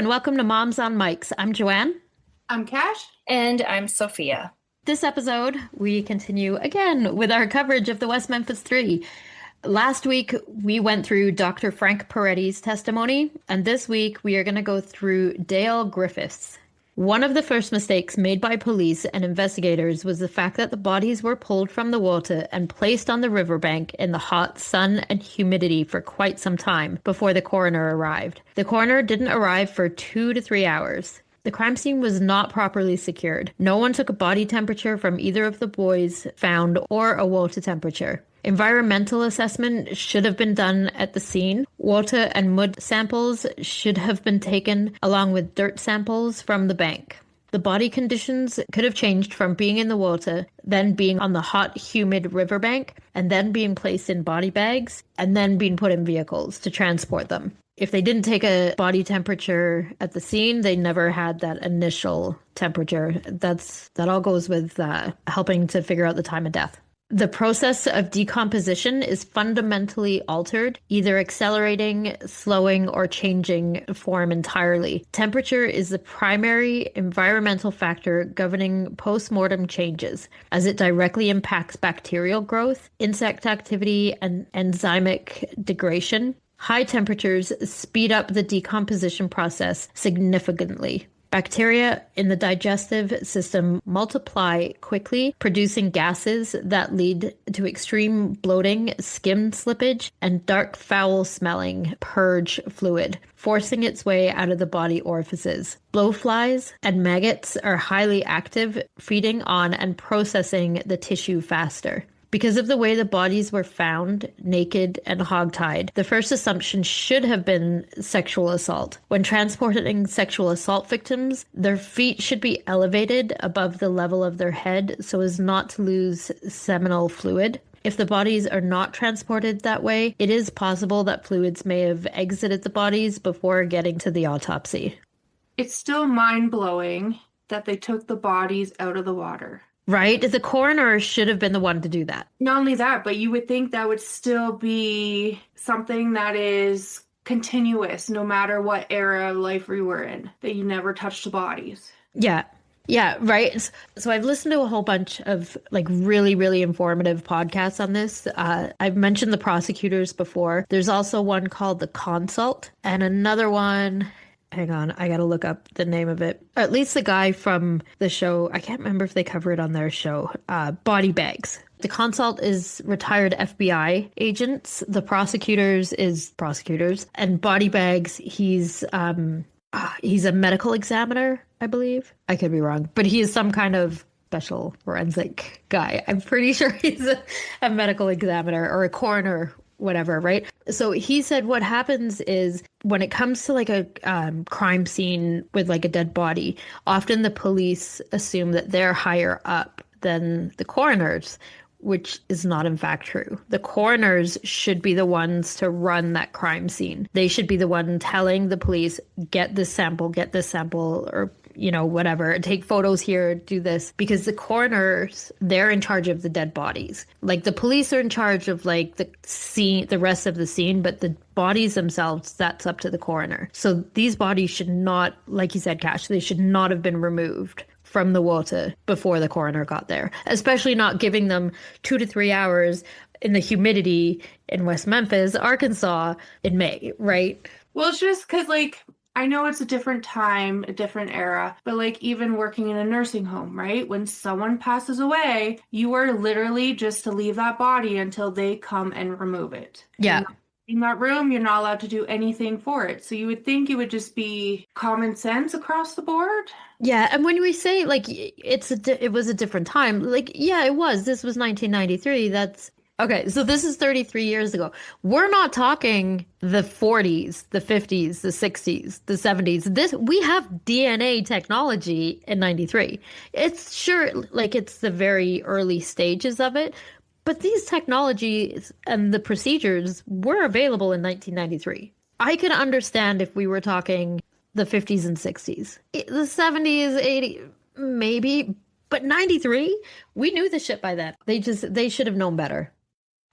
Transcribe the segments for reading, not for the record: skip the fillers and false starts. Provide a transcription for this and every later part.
and welcome to Moms on Mics. I'm Joanne. I'm Cash. And I'm Sophia. This episode, we continue again with our coverage of the West Memphis Three. Last week, we went through Dr. Frank Peretti's testimony, and this week, we are going to go through Dale Griffis. One of the first mistakes made by police and investigators was the fact that the bodies were pulled from the water and placed on the riverbank in the hot sun and humidity for quite some time before the coroner arrived. The coroner didn't arrive for 2 to 3 hours. The crime scene was not properly secured. No one took a body temperature from either of the boys found or a water temperature. Environmental assessment should have been done at the scene. Water and mud samples should have been taken along with dirt samples from the bank. The body conditions could have changed from being in the water, then being on the hot, humid riverbank, and then being placed in body bags, and then being put in vehicles to transport them. If they didn't take a body temperature at the scene, they never had that initial temperature. That all goes with helping to figure out the time of death. The process of decomposition is fundamentally altered, either accelerating, slowing, or changing form entirely. Temperature is the primary environmental factor governing post-mortem changes, as it directly impacts bacterial growth, insect activity, and enzymic degradation. High temperatures speed up the decomposition process significantly. Bacteria in the digestive system multiply quickly, producing gases that lead to extreme bloating, skin slippage, and dark, foul-smelling purge fluid, forcing its way out of the body orifices. Blowflies and maggots are highly active, feeding on and processing the tissue faster. Because of the way the bodies were found, naked and hogtied, the first assumption should have been sexual assault. When transporting sexual assault victims, their feet should be elevated above the level of their head so as not to lose seminal fluid. If the bodies are not transported that way, it is possible that fluids may have exited the bodies before getting to the autopsy. It's still mind-blowing that they took the bodies out of the water. Right? The coroner should have been the one to do that. Not only that, but you would think that would still be something that is continuous no matter what era of life we were in, that you never touched the bodies. Yeah. Yeah, right. So I've listened to a whole bunch of really, really informative podcasts on this. I've mentioned the prosecutors before. There's also one called The Consult and another one. Hang on, I gotta look up the name of it. At least the guy from the show, I can't remember if they cover it on their show, Body Bags. The Consult is retired FBI agents. The prosecutors is prosecutors. And Body Bags, he's a medical examiner, I believe. I could be wrong, but he is some kind of special forensic guy. I'm pretty sure he's a medical examiner or a coroner, whatever, right? So he said what happens is when it comes to a crime scene with a dead body, often the police assume that they're higher up than the coroners, which is not in fact true. The coroners should be the ones to run that crime scene. They should be the one telling the police, get this sample, or whatever, take photos here, do this, because the coroners, they're in charge of the dead bodies. The police are in charge of the scene, the rest of the scene, but the bodies themselves, that's up to the coroner. So these bodies should not, like you said, Cash, they should not have been removed from the water before the coroner got there, especially not giving them 2 to 3 hours in the humidity in West Memphis, Arkansas in May, right? Well, it's just because I know it's a different time, a different era, but even working in a nursing home, right? When someone passes away, you are literally just to leave that body until they come and remove it. Yeah. In that room, you're not allowed to do anything for it. So you would think it would just be common sense across the board. Yeah, and when we say it was a different time, yeah, it was. This was 1993. That's okay. So this is 33 years ago. We're not talking the 40s, the 50s, the 60s, the 70s. We have DNA technology in 93. It's sure it's the very early stages of it. But these technologies and the procedures were available in 1993. I could understand if we were talking the 50s and 60s. The 70s, 80s, maybe. But 93? We knew the shit by then. They should have known better.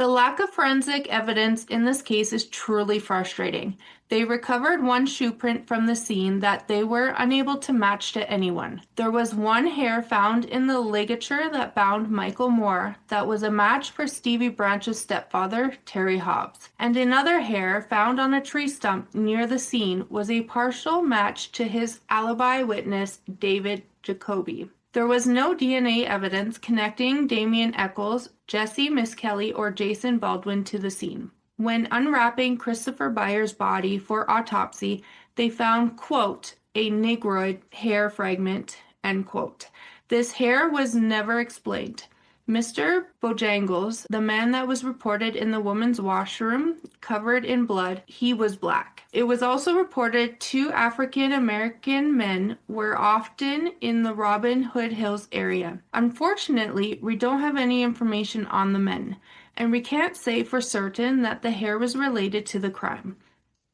The lack of forensic evidence in this case is truly frustrating. They recovered one shoe print from the scene that they were unable to match to anyone. There was one hair found in the ligature that bound Michael Moore that was a match for Stevie Branch's stepfather, Terry Hobbs. And another hair found on a tree stump near the scene was a partial match to his alibi witness, David Jacoby. There was no DNA evidence connecting Damien Eccles, Jesse Miskelly, or Jason Baldwin to the scene. When unwrapping Christopher Byers' body for autopsy, they found, quote, a negroid hair fragment, end quote. This hair was never explained. Mr. Bojangles, the man that was reported in the woman's washroom, covered in blood, he was black. It was also reported 2 African American men were often in the Robin Hood Hills area. Unfortunately, we don't have any information on the men, and we can't say for certain that the hair was related to the crime.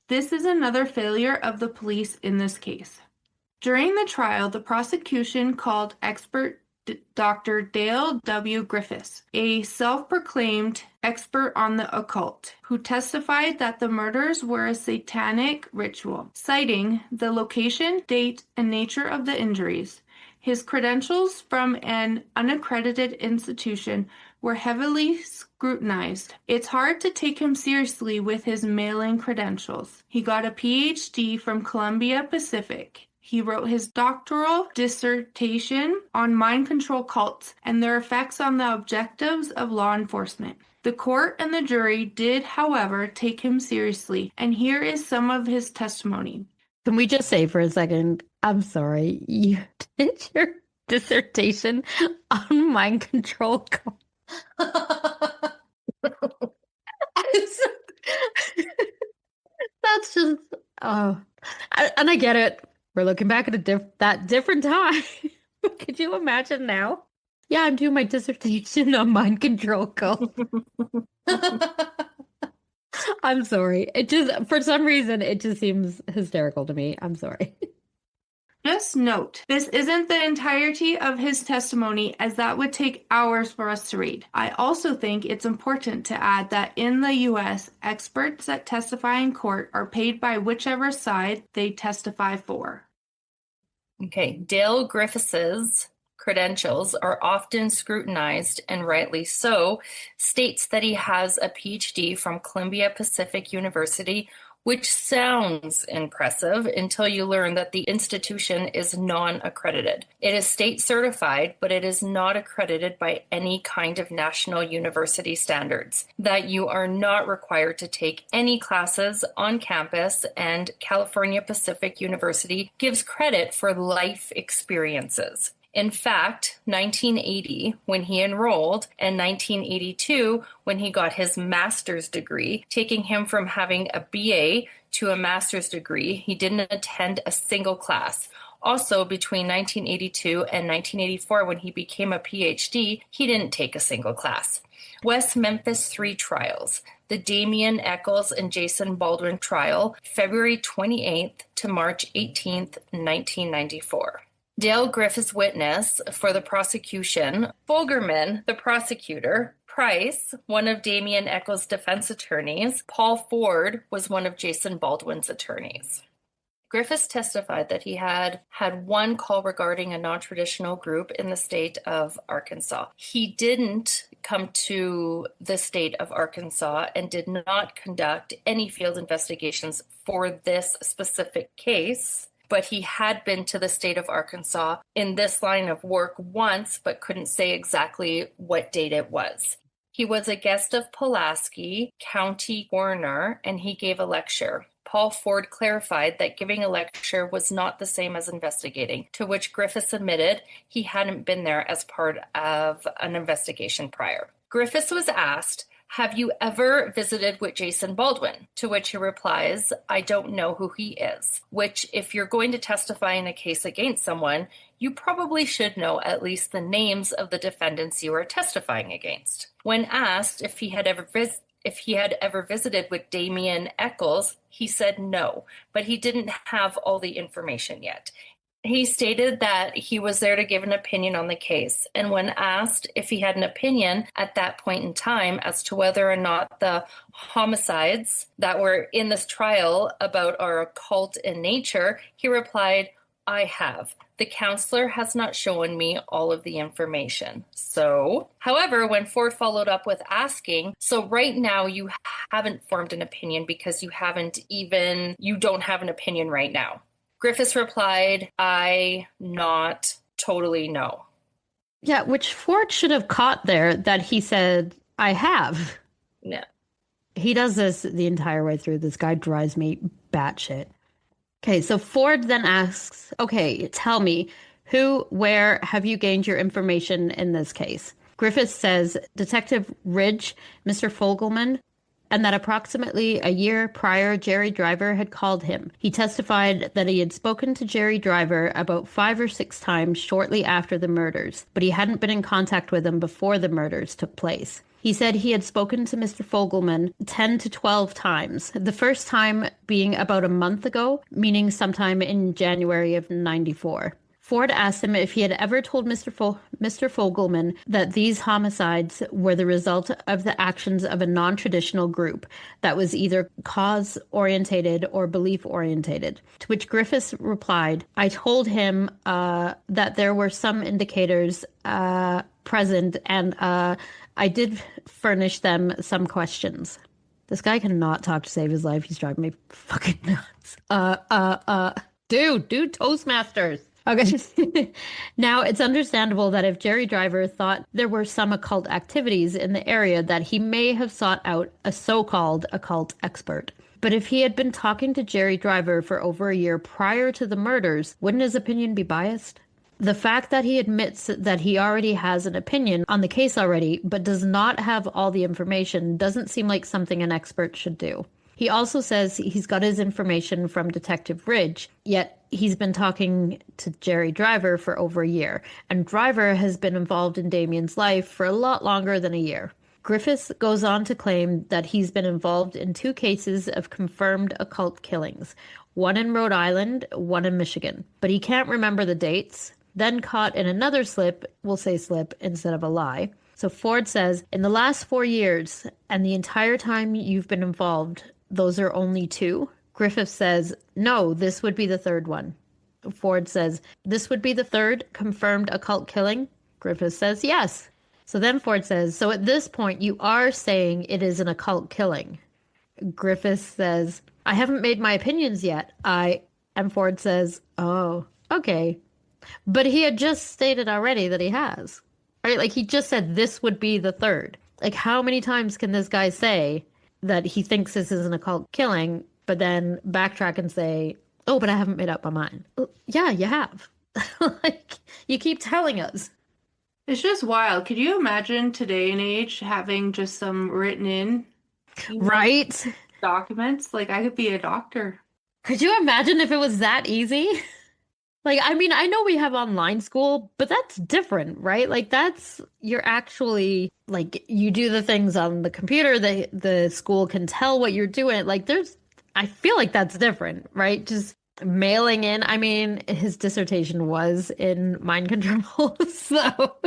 This is another failure of the police in this case. During the trial, the prosecution called expert Dr. Dale W. Griffis, a self-proclaimed expert on the occult, who testified that the murders were a satanic ritual, citing the location, date, and nature of the injuries. His credentials from an unaccredited institution were heavily scrutinized. It's hard to take him seriously with his mail-in credentials. He got a PhD from Columbia Pacific. He wrote his doctoral dissertation on mind control cults and their effects on the objectives of law enforcement. The court and the jury did, however, take him seriously, and here is some of his testimony. Can we just say for a second, I'm sorry, you did your dissertation on mind control cults. That's just, oh, and I get it. We're looking back at that different time. Could you imagine now? Yeah, I'm doing my dissertation on mind control cult. I'm sorry. It just, for some reason, it just seems hysterical to me. I'm sorry. Just note, this isn't the entirety of his testimony, as that would take hours for us to read. I also think it's important to add that in the U.S., experts that testify in court are paid by whichever side they testify for. Okay, Dale Griffis's credentials are often scrutinized, and rightly so, states that he has a PhD from Columbia Pacific University, which sounds impressive until you learn that the institution is non-accredited. It is state certified, but it is not accredited by any kind of national university standards, that you are not required to take any classes on campus, and California Pacific University gives credit for life experiences. In fact, 1980, when he enrolled, and 1982, when he got his master's degree, taking him from having a BA to a master's degree, he didn't attend a single class. Also, between 1982 and 1984, when he became a PhD, he didn't take a single class. West Memphis 3 trials. The Damien Eccles and Jason Baldwin trial, February 28th to March 18th, 1994. Dale Griffis witness for the prosecution, Fulgerman, the prosecutor, Price, one of Damien Eccles' defense attorneys, Paul Ford was one of Jason Baldwin's attorneys. Griffis testified that he had one call regarding a non-traditional group in the state of Arkansas. He didn't come to the state of Arkansas and did not conduct any field investigations for this specific case, but he had been to the state of Arkansas in this line of work once, but couldn't say exactly what date it was. He was a guest of Pulaski County coroner, and he gave a lecture. Paul Ford clarified that giving a lecture was not the same as investigating, to which Griffis admitted he hadn't been there as part of an investigation prior. Griffis was asked, "Have you ever visited with Jason Baldwin?" To which he replies, "I don't know who he is." Which, if you're going to testify in a case against someone, you probably should know at least the names of the defendants you are testifying against. When asked if he had ever visited with Damien Eccles, he said no, but he didn't have all the information yet. He stated that he was there to give an opinion on the case, and when asked if he had an opinion at that point in time as to whether or not the homicides that were in this trial about are occult in nature, he replied, "I have. The counselor has not shown me all of the information." So, however, when Ford followed up with asking, so right now you haven't formed an opinion because you don't have an opinion right now. Griffis replied, "I not totally know." Yeah, which Ford should have caught there that he said, "I have." Yeah. He does this the entire way through. This guy drives me batshit. Okay, so Ford then asks, okay, tell me, where have you gained your information in this case? Griffith says Detective Ridge, Mr. Fogelman, and that approximately a year prior, Jerry Driver had called him. He testified that he had spoken to Jerry Driver about 5 or 6 times shortly after the murders, but he hadn't been in contact with him before the murders took place. He said he had spoken to Mr. Fogelman 10 to 12 times, the first time being about a month ago, meaning sometime in January of '94. Ford asked him if he had ever told Mr. Fogelman that these homicides were the result of the actions of a non-traditional group that was either cause-orientated or belief-orientated, to which Griffiths replied, "I told him that there were some indicators present, and I did furnish them some questions." This guy cannot talk to save his life. He's driving me fucking nuts. Dude, Toastmasters. Okay. Now, it's understandable that if Jerry Driver thought there were some occult activities in the area, that he may have sought out a so-called occult expert. But if he had been talking to Jerry Driver for over a year prior to the murders, wouldn't his opinion be biased? The fact that he admits that he already has an opinion on the case already, but does not have all the information, doesn't seem like something an expert should do. He also says he's got his information from Detective Ridge, yet he's been talking to Jerry Driver for over a year, and Driver has been involved in Damien's life for a lot longer than a year. Griffiths goes on to claim that he's been involved in 2 cases of confirmed occult killings, one in Rhode Island, one in Michigan, but he can't remember the dates. Then caught in another slip, we'll say slip instead of a lie. So Ford says, in the last 4 years, and the entire time you've been involved, those are only 2? Griffith says, no, this would be the 3rd one. Ford says, this would be the 3rd confirmed occult killing? Griffith says, yes. So then Ford says, so at this point, you are saying it is an occult killing? Griffith says, I haven't made my opinions yet. And Ford says, oh, okay. But he had just stated already that he has. Right? Like, he just said this would be the 3rd. Like, how many times can this guy say that he thinks this is an occult killing, but then backtrack and say, oh, but I haven't made up my mind? Yeah, you have. Like, you keep telling us. It's just wild. Could you imagine today and age having just some written in right documents? Like, I could be a doctor. Could you imagine if it was that easy? Like, I mean, I know we have online school, but that's different, right? Like, you're actually, like, you do the things on the computer, the school can tell what you're doing. Like, I feel like that's different, right? Just mailing in. I mean, his dissertation was in mind control, so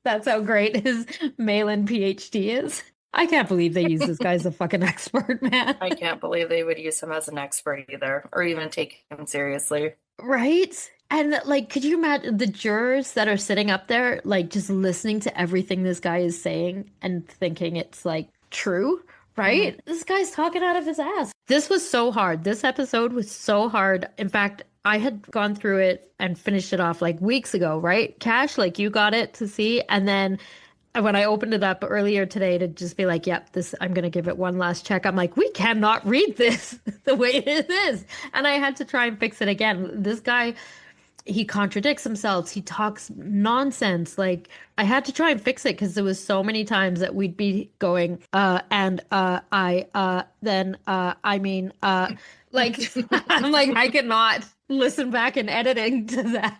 that's how great his mail-in PhD is. I can't believe they use this guy as a fucking expert, man. I can't believe they would use him as an expert either, or even take him seriously. Right? And, like, could you imagine the jurors that are sitting up there, like, just listening to everything this guy is saying and thinking it's, like, true? Right? Mm-hmm. This guy's talking out of his ass. This was so hard. This episode was so hard. In fact, I had gone through it and finished it off, like, weeks ago, right? Cash, like, you got it to see. And then when I opened it up earlier today to just be like, yep, I'm going to give it one last check. I'm like, we cannot read this the way it is. And I had to try and fix it again. This guy, he contradicts himself. He talks nonsense. Like, I had to try and fix it because there was so many times that we'd be going, like, I'm like, I cannot listen back in editing to that.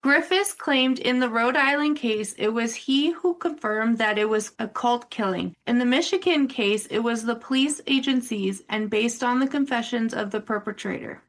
Griffiths claimed in the Rhode Island case, it was he who confirmed that it was a cult killing. In the Michigan case, it was the police agencies and based on the confessions of the perpetrator.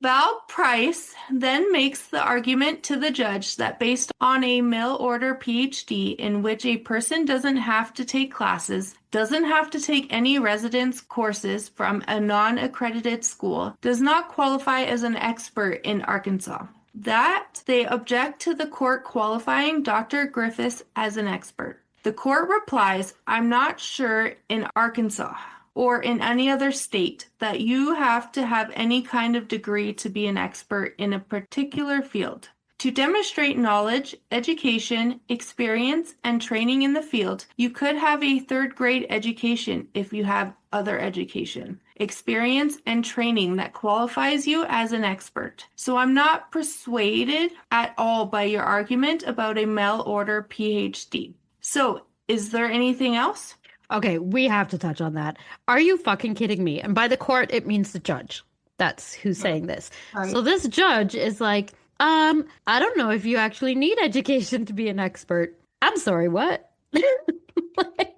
Val Price then makes the argument to the judge that based on a mail order PhD in which a person doesn't have to take classes, doesn't have to take any residence courses from a non-accredited school, does not qualify as an expert in Arkansas. That they object to the court qualifying Dr. Griffis as an expert. The court replies, I'm not sure in Arkansas or in any other state that you have to have any kind of degree to be an expert in a particular field. To demonstrate knowledge, education, experience, and training in the field, you could have a third grade education if you have other education, experience, and training that qualifies you as an expert. So I'm not persuaded at all by your argument about a mail order PhD. So is there anything else? Okay, we have to touch on that. Are you fucking kidding me? And by the court, it means the judge. That's who's saying this. Right. So this judge is like, I don't know if you actually need education to be an expert. I'm sorry, what? Like,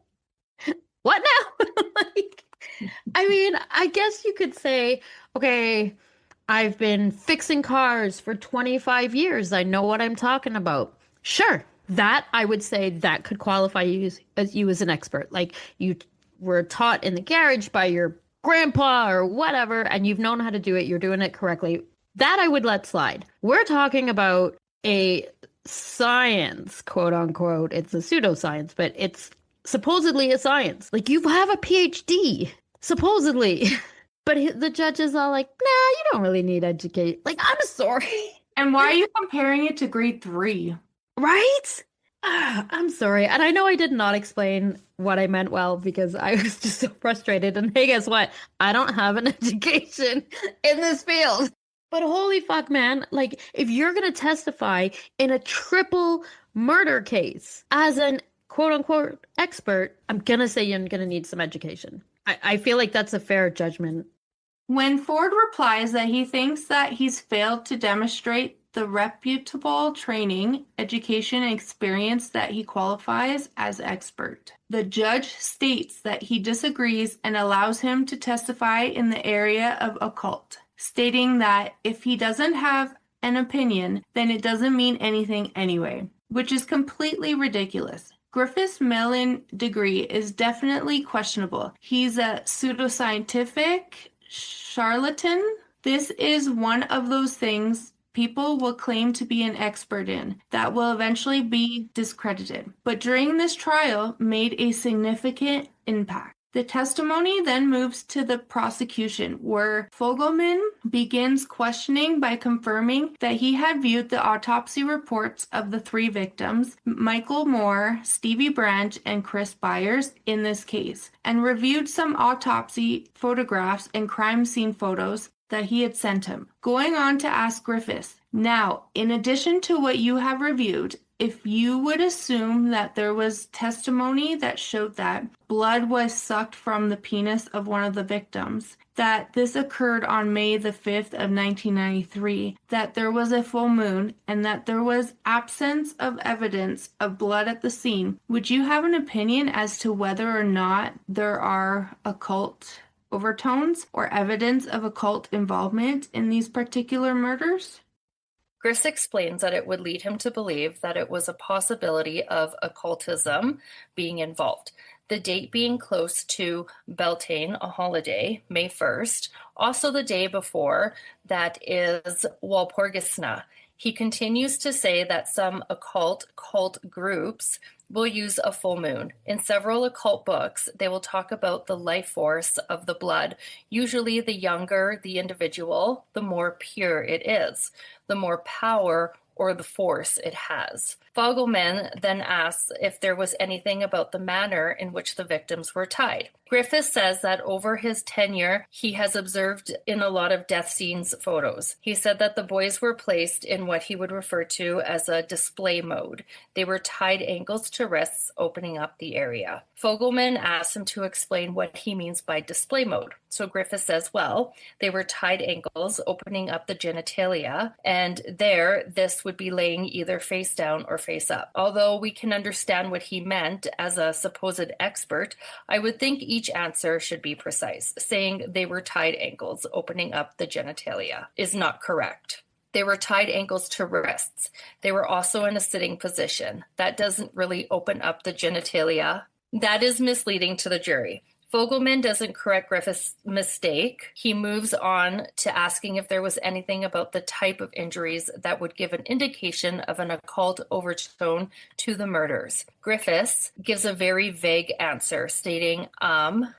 what now? Like, I mean, I guess you could say, okay, I've been fixing cars for 25 years. I know what I'm talking about. Sure. That I would say that could qualify you as an expert. Like you were taught in the garage by your grandpa or whatever, and you've known how to do it. You're doing it correctly. That I would let slide. We're talking about a science, quote unquote. It's a pseudoscience, but it's supposedly a science. Like you have a PhD, supposedly. But the judge is all like, nah, you don't really need education. Like, I'm sorry. And why are you comparing it to grade 3? Right? I'm sorry. And I know I did not explain what I meant well because I was just so frustrated. And hey, guess what? I don't have an education in this field. But holy fuck, man. Like, if you're going to testify in a triple murder case as an quote unquote expert, I'm going to say you're going to need some education. I feel like that's a fair judgment. When Ford replies that he thinks that he's failed to demonstrate the reputable training, education, and experience that he qualifies as expert, the judge states that he disagrees and allows him to testify in the area of occult, stating that if he doesn't have an opinion, then it doesn't mean anything anyway, which is completely ridiculous. Griffith's mail-in degree is definitely questionable. He's a pseudoscientific charlatan. This is one of those things people will claim to be an expert in that will eventually be discredited, but during this trial made a significant impact. The testimony then moves to the prosecution, where Fogelman begins questioning by confirming that he had viewed the autopsy reports of the 3 victims, Michael Moore, Stevie Branch, and Chris Byers, in this case, and reviewed some autopsy photographs and crime scene photos that he had sent him. Going on to ask Griffis, now, in addition to what you have reviewed, if you would assume that there was testimony that showed that blood was sucked from the penis of one of the victims, that this occurred on May the 5th of 1993, that there was a full moon, and that there was absence of evidence of blood at the scene, would you have an opinion as to whether or not there are occult overtones or evidence of occult involvement in these particular murders? Griffis explains that it would lead him to believe that it was a possibility of occultism being involved. The date being close to Beltane, a holiday, May 1st, also the day before that is Walpurgisnacht. He continues to say that some cult groups will use a full moon. In several occult books, they will talk about the life force of the blood. Usually the younger the individual, the more pure it is, the more power or the force it has. Fogelman then asks if there was anything about the manner in which the victims were tied. Griffis says that over his tenure, he has observed in a lot of death scenes photos. He said that the boys were placed in what he would refer to as a display mode. They were tied ankles to wrists, opening up the area. Fogelman asks him to explain what he means by display mode. So Griffis says, well, they were tied ankles, opening up the genitalia, and this would be laying either face down or face up. Although we can understand what he meant as a supposed expert, I would think each each answer should be precise. Saying they were tied ankles, opening up the genitalia, is not correct. They were tied ankles to wrists. They were also in a sitting position. That doesn't really open up the genitalia. That is misleading to the jury. Fogelman doesn't correct Griffith's mistake. He moves on to asking if there was anything about the type of injuries that would give an indication of an occult overtone to the murders. Griffiths gives a very vague answer, stating,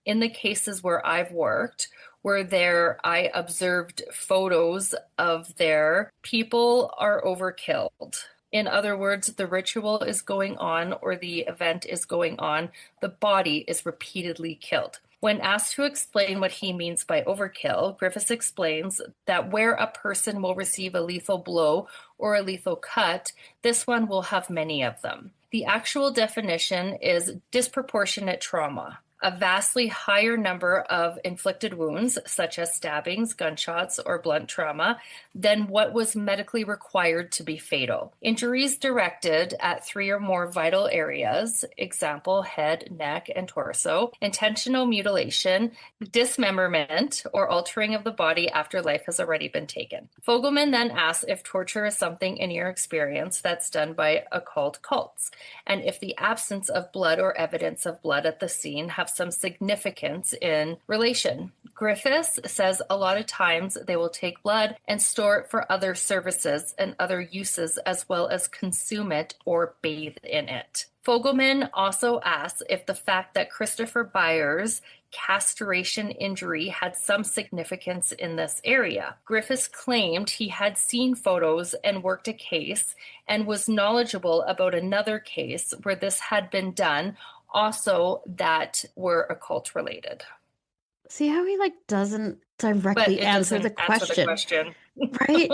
in the cases where I've worked, I observed photos of their people are overkilled. In other words, the ritual is going on or the event is going on. The body is repeatedly killed. When asked to explain what he means by overkill, Griffiths explains that where a person will receive a lethal blow or a lethal cut, this one will have many of them. The actual definition is disproportionate trauma. A vastly higher number of inflicted wounds, such as stabbings, gunshots, or blunt trauma, than what was medically required to be fatal. Injuries directed at 3 or more vital areas, example, head, neck, and torso, intentional mutilation, dismemberment, or altering of the body after life has already been taken. Fogelman then asks if torture is something in your experience that's done by occult cults, and if the absence of blood or evidence of blood at the scene have some significance in relation. Griffiths says a lot of times they will take blood and store it for other services and other uses, as well as consume it or bathe in it. Fogelman also asks if the fact that Christopher Byers' castration injury had some significance in this area. Griffiths claimed he had seen photos and worked a case and was knowledgeable about another case where this had been done, also that were occult related. See how he doesn't directly answer the question. Right?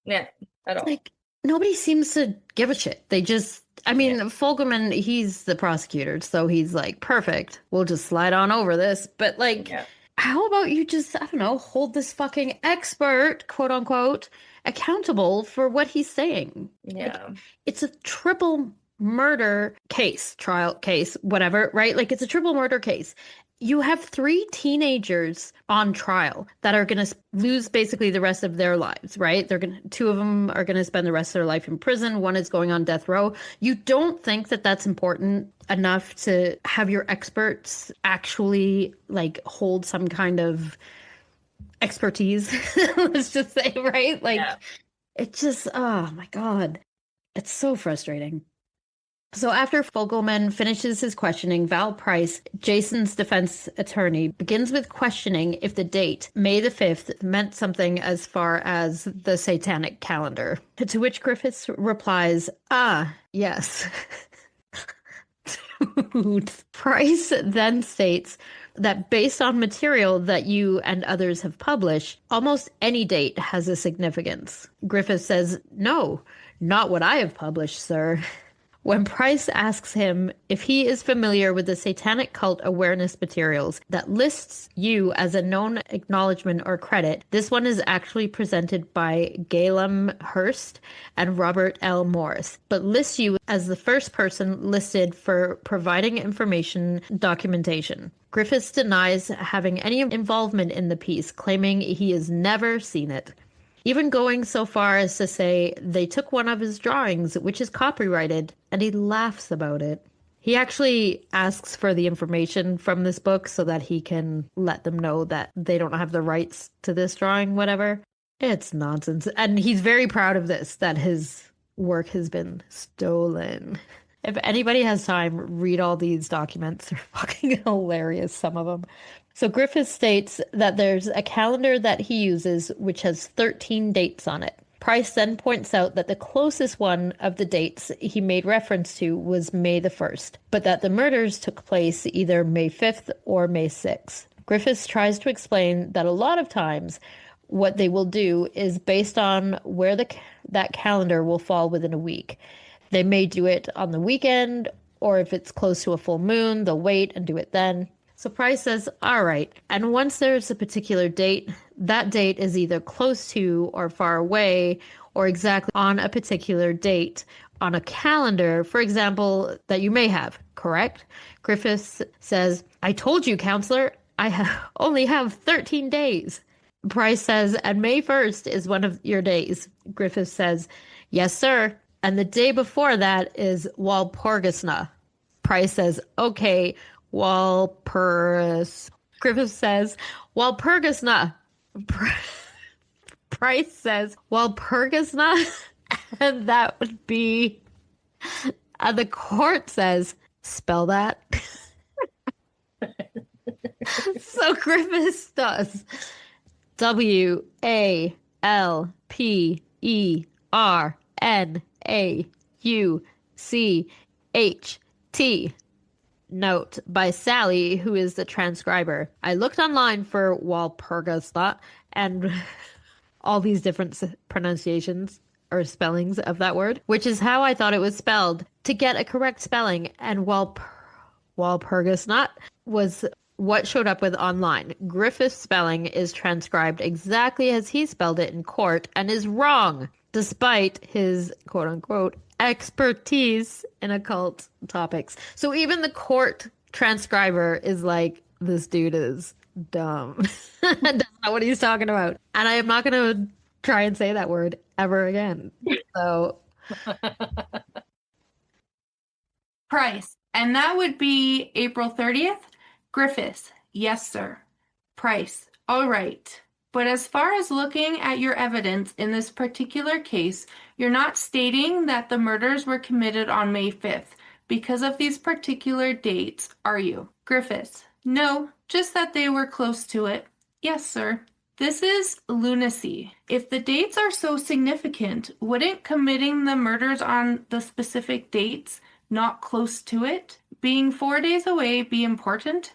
Yeah, at all. Nobody seems to give a shit. They just, Fogelman, he's the prosecutor, so he's perfect. We'll just slide on over this. But how about you just, I don't know, hold this fucking expert, quote unquote, accountable for what he's saying. Yeah. It's a triple murder trial case, whatever, right? It's a triple murder case. You have 3 teenagers on trial that are going to lose basically the rest of their lives, right? 2 of them are going to spend the rest of their life in prison. 1 is going on death row. You don't think that that's important enough to have your experts actually hold some kind of expertise, let's just say, right? It just, oh my God, it's so frustrating. So after Fogelman finishes his questioning, Val Price, Jason's defense attorney, begins with questioning if the date, May the 5th, meant something as far as the satanic calendar. To which Griffiths replies, yes. Price then states that based on material that you and others have published, almost any date has a significance. Griffiths says, no, not what I have published, sir. When Price asks him if he is familiar with the satanic cult awareness materials that lists you as a known acknowledgement or credit, this one is actually presented by Galen Hurst and Robert L. Morris, but lists you as the first person listed for providing information documentation. Griffiths denies having any involvement in the piece, claiming he has never seen it. Even going so far as to say they took one of his drawings, which is copyrighted, and he laughs about it. He actually asks for the information from this book so that he can let them know that they don't have the rights to this drawing, whatever. It's nonsense. And he's very proud of this, that his work has been stolen. If anybody has time, read all these documents. They're fucking hilarious, some of them. So Griffith states that there's a calendar that he uses which has 13 dates on it. Price then points out that the closest one of the dates he made reference to was May the 1st, but that the murders took place either May 5th or May 6th. Griffiths tries to explain that a lot of times what they will do is based on where that calendar will fall within a week. They may do it on the weekend, or if it's close to a full moon, they'll wait and do it then. So Price says, all right, and once there's a particular date, that date is either close to or far away or exactly on a particular date on a calendar, for example, that you may have. correct? Griffiths says, I told you, counselor, only have 13 days. Price says, and May 1st is one of your days. Griffiths says, yes, sir. And the day before that is Walpurgisna. Price says, okay, Walpurgis. Griffiths says, Walpurgisna. Price says, Walpurgisna. And that would be, the court says, spell that. So Griffiths does. WalpurnaUCHT. Note by Sally, who is the transcriber. I looked online for Walpurgisnacht and all these different pronunciations or spellings of that word, which is how I thought it was spelled to get a correct spelling. And Walpurgisnacht was what showed up with online. Griffith's spelling is transcribed exactly as he spelled it in court and is wrong, despite his quote-unquote expertise in occult topics. So even the court transcriber is like, this dude is dumb. Doesn't know what he's talking about. And I am not going to try and say that word ever again. So Price. And that would be April 30th. Griffiths. Yes, sir. Price. All right. But as far as looking at your evidence in this particular case, you're not stating that the murders were committed on May 5th because of these particular dates, are you? Griffiths. No, just that they were close to it. Yes, sir. This is lunacy. If the dates are so significant, wouldn't committing the murders on the specific dates, not close to it, being 4 days away, be important?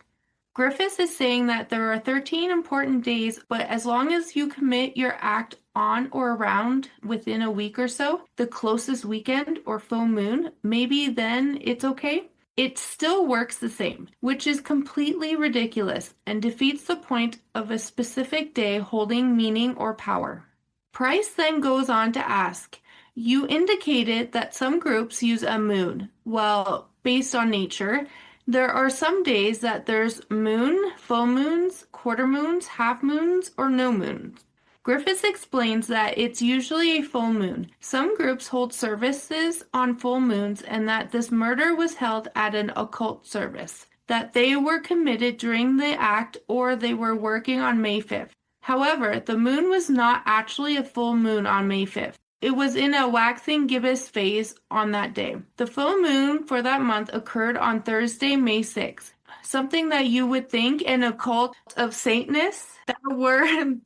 Griffiths is saying that there are 13 important days, but as long as you commit your act on or around within a week or so, the closest weekend or full moon, maybe then it's okay. It still works the same, which is completely ridiculous and defeats the point of a specific day holding meaning or power. Price then goes on to ask, you indicated that some groups use a moon. Well, based on nature, there are some days that there's moon, full moons, quarter moons, half moons, or no moons. Griffiths explains that it's usually a full moon. Some groups hold services on full moons and that this murder was held at an occult service, that they were committed during the act or they were working on May 5th. However, the moon was not actually a full moon on May 5th. It was in a waxing gibbous phase on that day. The full moon for that month occurred on Thursday, May 6th. Something that you would think an occult of Satanists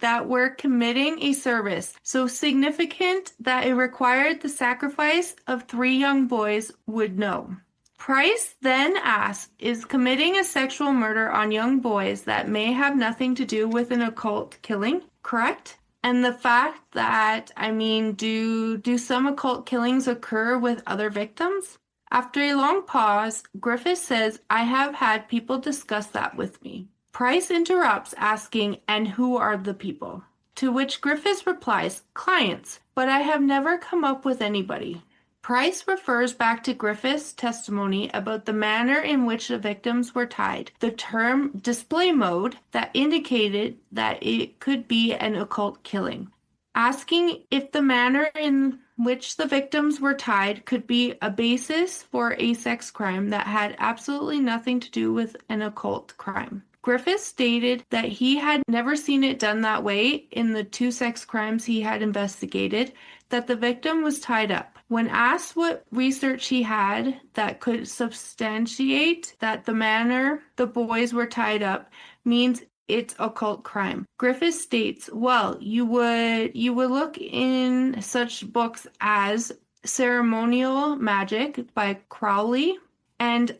that were committing a service so significant that it required the sacrifice of 3 young boys would know. Price then asks, is committing a sexual murder on young boys that may have nothing to do with an occult killing correct? And the fact that, do some occult killings occur with other victims? After a long pause, Griffiths says, I have had people discuss that with me. Price interrupts, asking, and who are the people? To which Griffiths replies, clients, but I have never come up with anybody. Price refers back to Griffiths' testimony about the manner in which the victims were tied, the term display mode that indicated that it could be an occult killing, asking if the manner in which the victims were tied could be a basis for a sex crime that had absolutely nothing to do with an occult crime. Griffiths stated that he had never seen it done that way in the 2 sex crimes he had investigated, that the victim was tied up. When asked what research he had that could substantiate that the manner the boys were tied up means it's occult crime, Griffiths states, well, you would look in such books as Ceremonial Magic by Crowley, and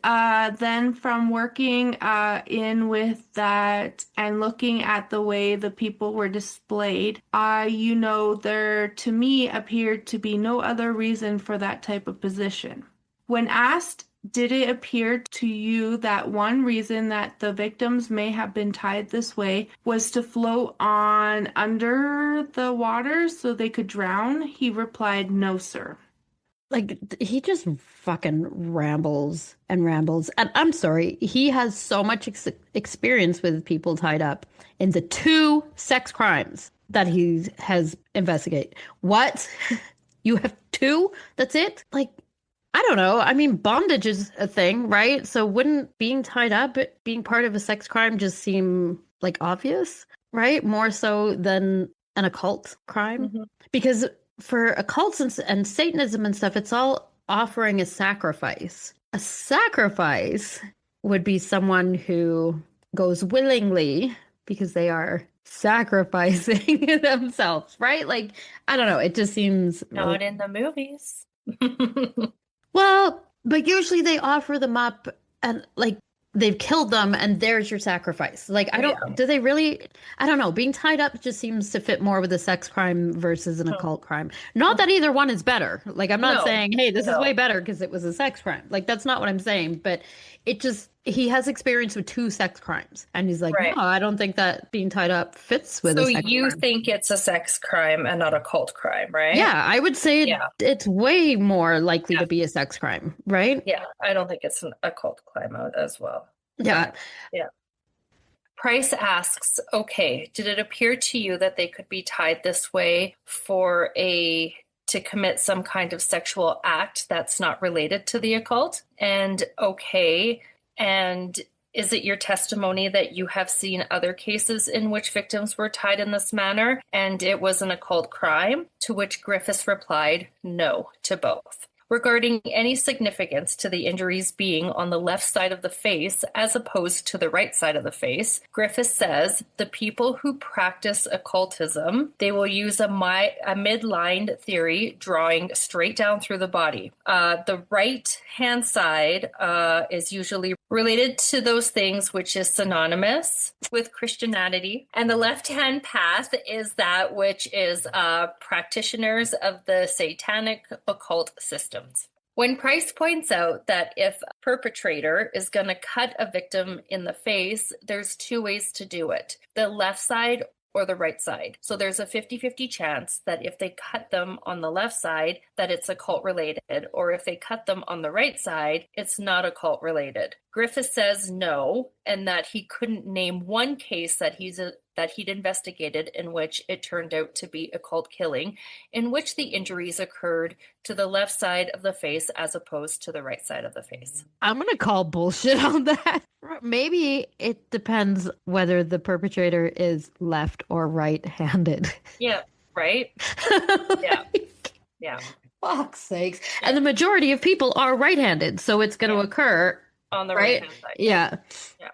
then from working in with that and looking at the way the people were displayed, there to me appeared to be no other reason for that type of position. When asked, did it appear to you that one reason that the victims may have been tied this way was to float on under the water so they could drown? He replied, no, sir. Like he just fucking rambles and rambles. And I'm sorry, he has so much experience with people tied up in the two sex crimes that he has investigated. What? You have two? That's it? Like, I don't know. I mean, bondage is a thing, right? So wouldn't being tied up, being part of a sex crime just seem like obvious, right? More so than an occult crime? Mhm. Because for occults and Satanism and stuff, it's all offering a sacrifice. A sacrifice would be someone who goes willingly because they are sacrificing themselves, right? Like, I don't know. It just seems Not in the movies. well, but usually they offer them up and like they've killed them and there's your sacrifice. Like I don't Yeah. do they really I don't know. Being tied up just seems to fit more with a sex crime versus an occult crime. Not that either one is better. Like I'm not No, saying, hey, this is way no. better because it was a sex crime. Like that's not what I'm saying, but it just he has experience with two sex crimes and he's like, "No, Right. I don't think that being tied up fits with a So sex you crime." think it's a sex crime and not a cult crime, right? Yeah, I would say Yeah. it's way more likely Yeah. to be a sex crime, right? Yeah. I don't think it's a cult crime as well. Yeah. Yeah. Price asks, okay, did it appear to you that they could be tied this way to commit some kind of sexual act that's not related to the occult? And okay, and is it your testimony that you have seen other cases in which victims were tied in this manner and it was an occult crime? To which Griffiths replied, no, to both. Regarding any significance to the injuries being on the left side of the face as opposed to the right side of the face, Griffiths says the people who practice occultism, they will use a midline theory drawing straight down through the body. The right hand side is usually related to those things which is synonymous with Christianity, and the left hand path is that which is practitioners of the satanic occult systems. When Price points out that if a perpetrator is going to cut a victim in the face, there's two ways to do it: the left side or the right side. So there's a 50-50 chance that if they cut them on the left side, that it's occult related, or if they cut them on the right side, it's not occult related. Griffith says no, and that he couldn't name one case that he'd investigated in which it turned out to be occult killing, in which the injuries occurred to the left side of the face as opposed to the right side of the face. I'm gonna call bullshit on that. Maybe it depends whether the perpetrator is left or right-handed. Yeah, right? Yeah. Yeah. Fuck's sakes. And the majority of people are right-handed, so it's going to occur On the right. right-hand side. Yeah. Yeah.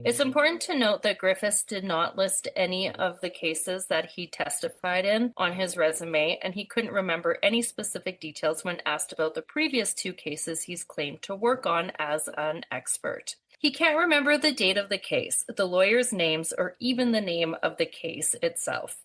It's important to note that Griffiths did not list any of the cases that he testified in on his resume, and he couldn't remember any specific details when asked about the previous two cases he's claimed to work on as an expert. He can't remember the date of the case, the lawyers' names, or even the name of the case itself.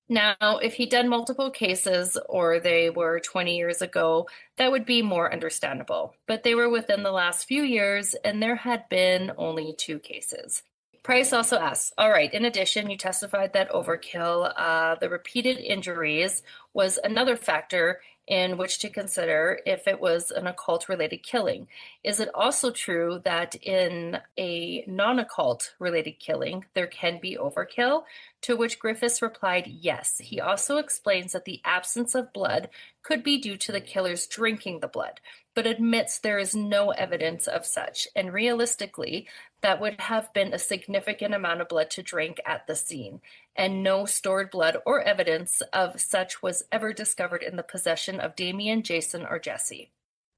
Now, if he'd done multiple cases or they were 20 years ago, that would be more understandable. But they were within the last few years, and there had been only two cases. Price also asks, all right, in addition, you testified that overkill, the repeated injuries, was another factor in which to consider if it was an occult-related killing. Is it also true that in a non-occult related killing, there can be overkill? To which Griffiths replied, yes. He also explains that the absence of blood could be due to the killers drinking the blood, but admits there is no evidence of such. And realistically, that would have been a significant amount of blood to drink at the scene, and no stored blood or evidence of such was ever discovered in the possession of Damien, Jason, or Jesse.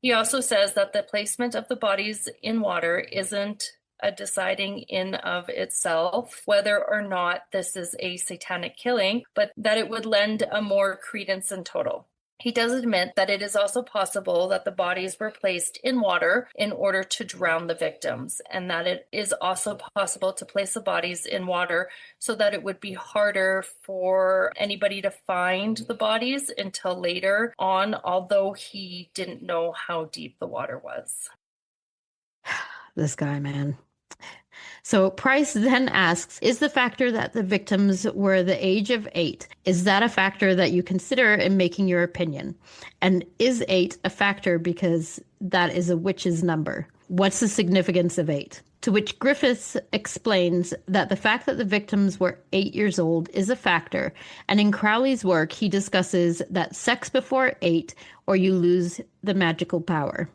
He also says that the placement of the bodies in water isn't a deciding in of itself whether or not this is a satanic killing, but that it would lend a more credence in total. He does admit that it is also possible that the bodies were placed in water in order to drown the victims, and that it is also possible to place the bodies in water so that it would be harder for anybody to find the bodies until later on, although he didn't know how deep the water was. This guy, man. So Price then asks, is the factor that the victims were the age of 8, is that a factor that you consider in making your opinion? And is 8 a factor because that is a witch's number? What's the significance of 8? To which Griffiths explains that the fact that the victims were 8 years old is a factor, and in Crowley's work he discusses that sex before 8 or you lose the magical power.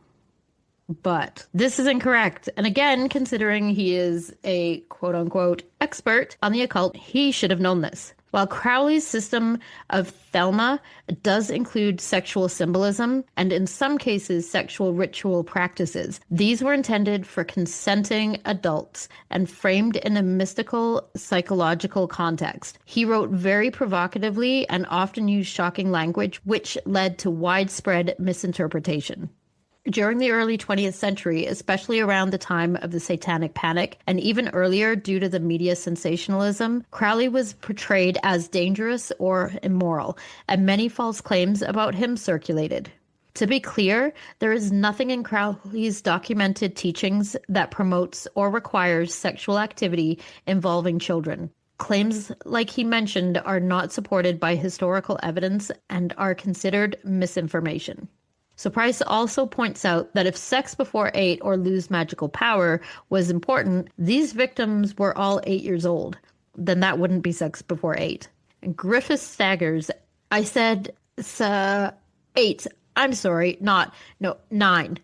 But this is incorrect. And again, considering he is a quote unquote expert on the occult, he should have known this. While Crowley's system of Thelma does include sexual symbolism and in some cases sexual ritual practices, these were intended for consenting adults and framed in a mystical psychological context. He wrote very provocatively and often used shocking language, which led to widespread misinterpretation. During the early 20th century, especially around the time of the Satanic Panic, and even earlier due to the media sensationalism, Crowley was portrayed as dangerous or immoral, and many false claims about him circulated. To be clear, there is nothing in Crowley's documented teachings that promotes or requires sexual activity involving children. Claims like he mentioned are not supported by historical evidence and are considered misinformation. So Price also points out that if sex before 8 or lose magical power was important, these victims were all 8 years old. Then that wouldn't be sex before 8. And Griffiths staggers. I said 8. I'm sorry, 9.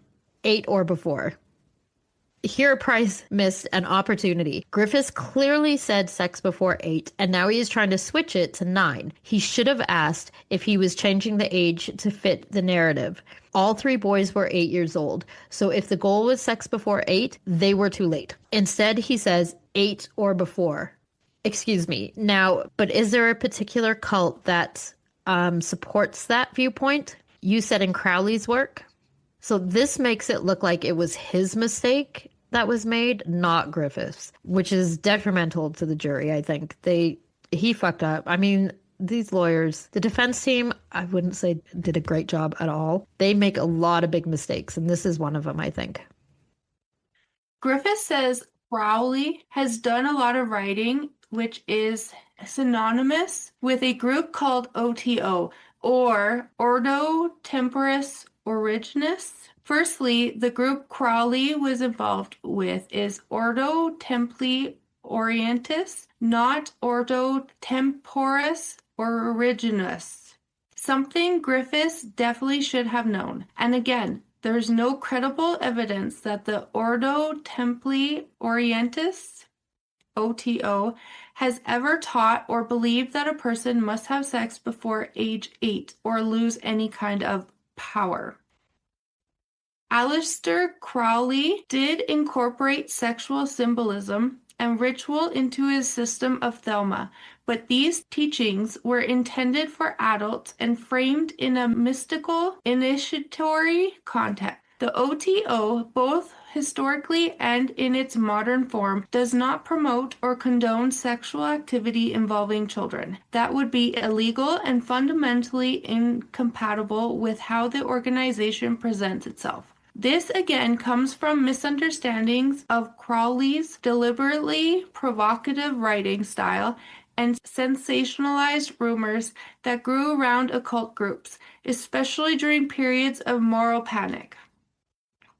8 or before. Here Price missed an opportunity. Griffiths clearly said sex before 8, and now he is trying to switch it to 9. He should have asked if he was changing the age to fit the narrative. All 3 boys were 8 years old, so if the goal was sex before 8, they were too late. Instead, he says 8 or before. Excuse me. Now, but is there a particular cult that supports that viewpoint? You said in Crowley's work? So this makes it look like it was his mistake that was made, not Griffiths, which is detrimental to the jury, I think. He fucked up. I mean, these lawyers, the defense team, I wouldn't say did a great job at all. They make a lot of big mistakes, and this is one of them, I think. Griffiths says Crowley has done a lot of writing, which is synonymous with a group called OTO, or Ordo Temporis Originis. Firstly, the group Crowley was involved with is Ordo Templi Orientis, not Ordo Temporis Originis. Something Griffiths definitely should have known. And again, there's no credible evidence that the Ordo Templi Orientis, OTO, has ever taught or believed that a person must have sex before age 8 or lose any kind of power. Aleister Crowley did incorporate sexual symbolism and ritual into his system of Thelma, but these teachings were intended for adults and framed in a mystical, initiatory context. The OTO, both historically and in its modern form, does not promote or condone sexual activity involving children. That would be illegal and fundamentally incompatible with how the organization presents itself. This again comes from misunderstandings of Crowley's deliberately provocative writing style and sensationalized rumors that grew around occult groups, especially during periods of moral panic.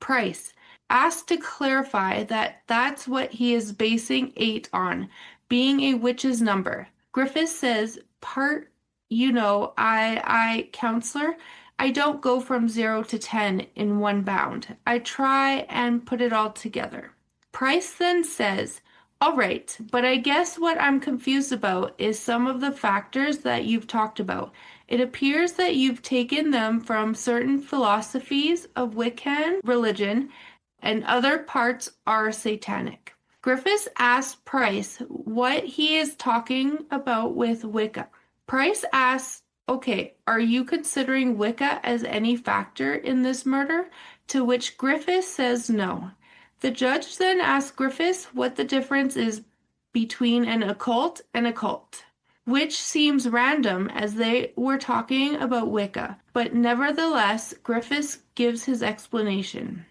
Price asked to clarify that that's what he is basing 8 on, being a witch's number. Griffiths says, counselor, I don't go from 0 to 10 in one bound. I try and put it all together. Price then says, all right, but I guess what I'm confused about is some of the factors that you've talked about. It appears that you've taken them from certain philosophies of Wiccan religion and other parts are satanic. Griffiths asked Price what he is talking about with Wicca. Price asks, okay, are you considering Wicca as any factor in this murder? To which Griffiths says no. The judge then asks Griffiths what the difference is between an occult and a cult, which seems random as they were talking about Wicca, but nevertheless, Griffiths gives his explanation.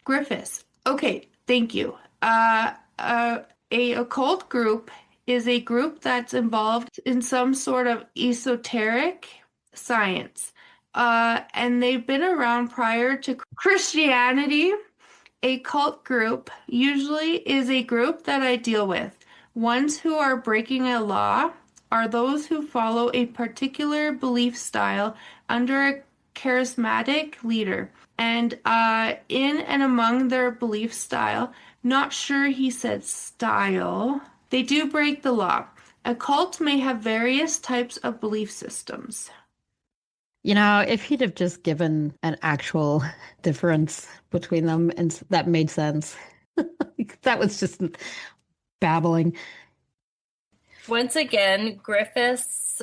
Griffiths, okay, thank you. A occult group is a group that's involved in some sort of esoteric science. And they've been around prior to Christianity. A cult group usually is a group that I deal with. Ones who are breaking a law are those who follow a particular belief style under a charismatic leader. And in and among their belief style, not sure he said style, they do break the law. A cult may have various types of belief systems. If he'd have just given an actual difference between them and that made sense. That was just babbling. Once again, Griffith's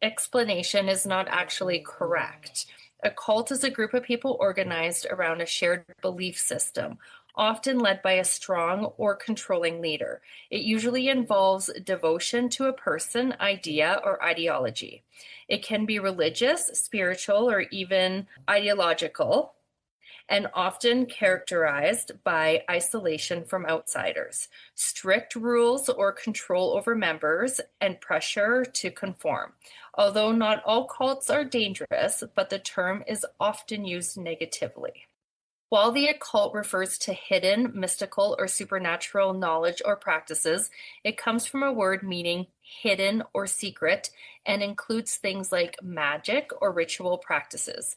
explanation is not actually correct. A cult is a group of people organized around a shared belief system, often led by a strong or controlling leader. It usually involves devotion to a person, idea, or ideology. It can be religious, spiritual, or even ideological, and often characterized by isolation from outsiders, strict rules or control over members, and pressure to conform. Although not all cults are dangerous, but the term is often used negatively. While the occult refers to hidden, mystical, or supernatural knowledge or practices, it comes from a word meaning hidden or secret and includes things like magic or ritual practices,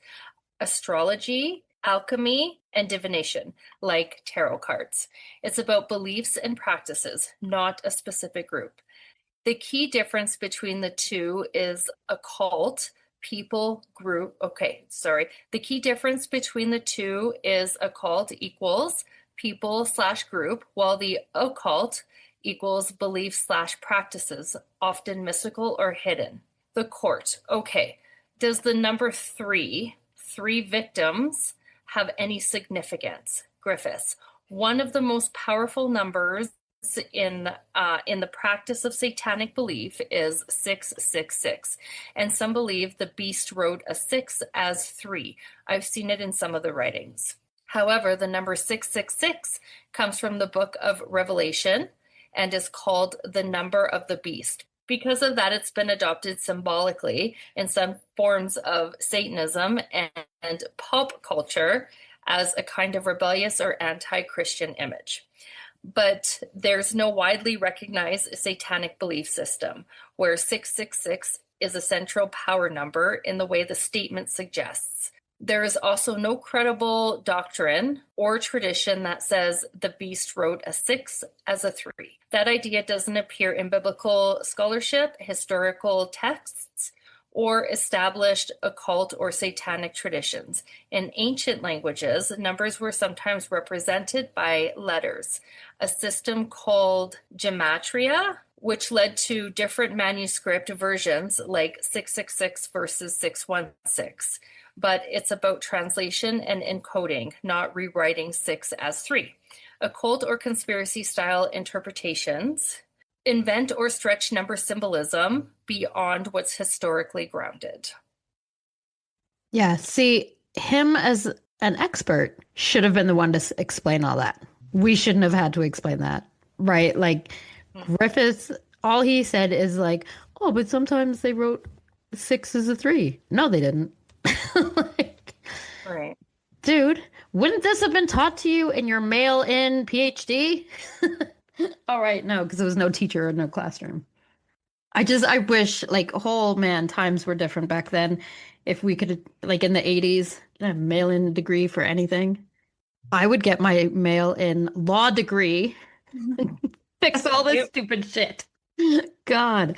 astrology, alchemy, and divination, like tarot cards. It's about beliefs and practices, not a specific group. The key difference between the two is occult, people, group. The key difference between the two is occult equals people/group, while the occult equals beliefs/practices, often mystical or hidden. The court. Okay. Does the number three victims, have any significance? Griffiths. One of the most powerful numbers in the practice of satanic belief is 666, and some believe the beast wrote a 6 as 3. I've seen it in some of the writings. However, the number 666 comes from the book of Revelation and is called the number of the beast. Because of that, it's been adopted symbolically in some forms of Satanism and pop culture as a kind of rebellious or anti-Christian image. But there's no widely recognized satanic belief system where 666 is a central power number in the way the statement suggests. There is also no credible doctrine or tradition that says the beast wrote a 6 as a 3. That idea doesn't appear in biblical scholarship, historical texts, or established occult or satanic traditions. In ancient languages, numbers were sometimes represented by letters, a system called gematria, which led to different manuscript versions like 666 versus 616. But it's about translation and encoding, not rewriting 6 as 3. Occult or conspiracy style interpretations invent or stretch number symbolism beyond what's historically grounded. Yeah, see, him as an expert should have been the one to explain all that. We shouldn't have had to explain that, right? Like, Griffiths, all he said is like, oh, but sometimes they wrote 6 as a 3. No, they didn't. Right. Dude, wouldn't this have been taught to you in your mail-in PhD? All right, no, because there was no teacher or no classroom. I wish, like, times were different back then. If we could, like, in the 80s, mail-in degree for anything. I would get my mail-in law degree, fix all this stupid shit. God.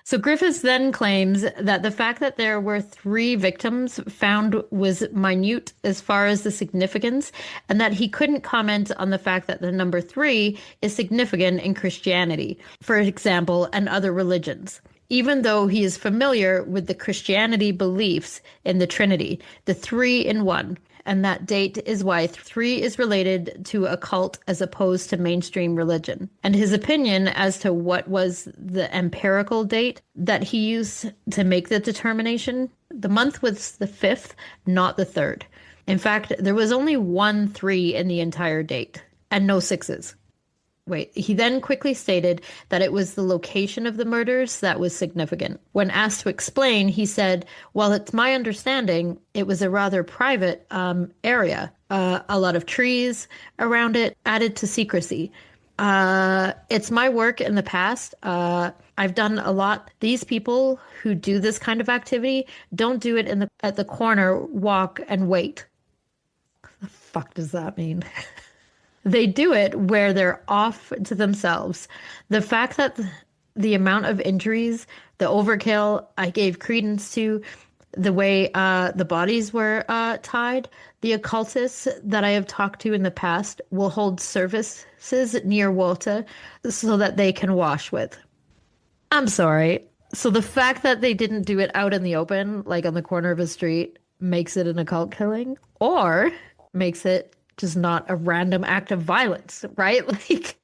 So Griffiths then claims that the fact that there were 3 victims found was minute as far as the significance, and that he couldn't comment on the fact that the number 3 is significant in Christianity, for example, and other religions. Even though he is familiar with the Christianity beliefs in the Trinity, the 3 in 1. And that date is why 3 is related to a cult as opposed to mainstream religion. And his opinion as to what was the empirical date that he used to make the determination, the month was the 5th, not the 3rd. In fact, there was only 1 3 in the entire date. and no sixes. Wait, he then quickly stated that it was the location of the murders that was significant. When asked to explain, he said, well, it's my understanding it was a rather private area. A lot of trees around it added to secrecy. It's my work in the past. I've done a lot. These people who do this kind of activity don't do it at the corner, walk and wait. What the fuck does that mean? They do it where they're off to themselves. The fact that the amount of injuries, the overkill, I gave credence to the way the bodies were tied. The occultists that I have talked to in the past will hold services near water so that they can wash with. I'm sorry. So the fact that they didn't do it out in the open, like on the corner of a street, makes it an occult killing, or makes it just not a random act of violence, right? Like,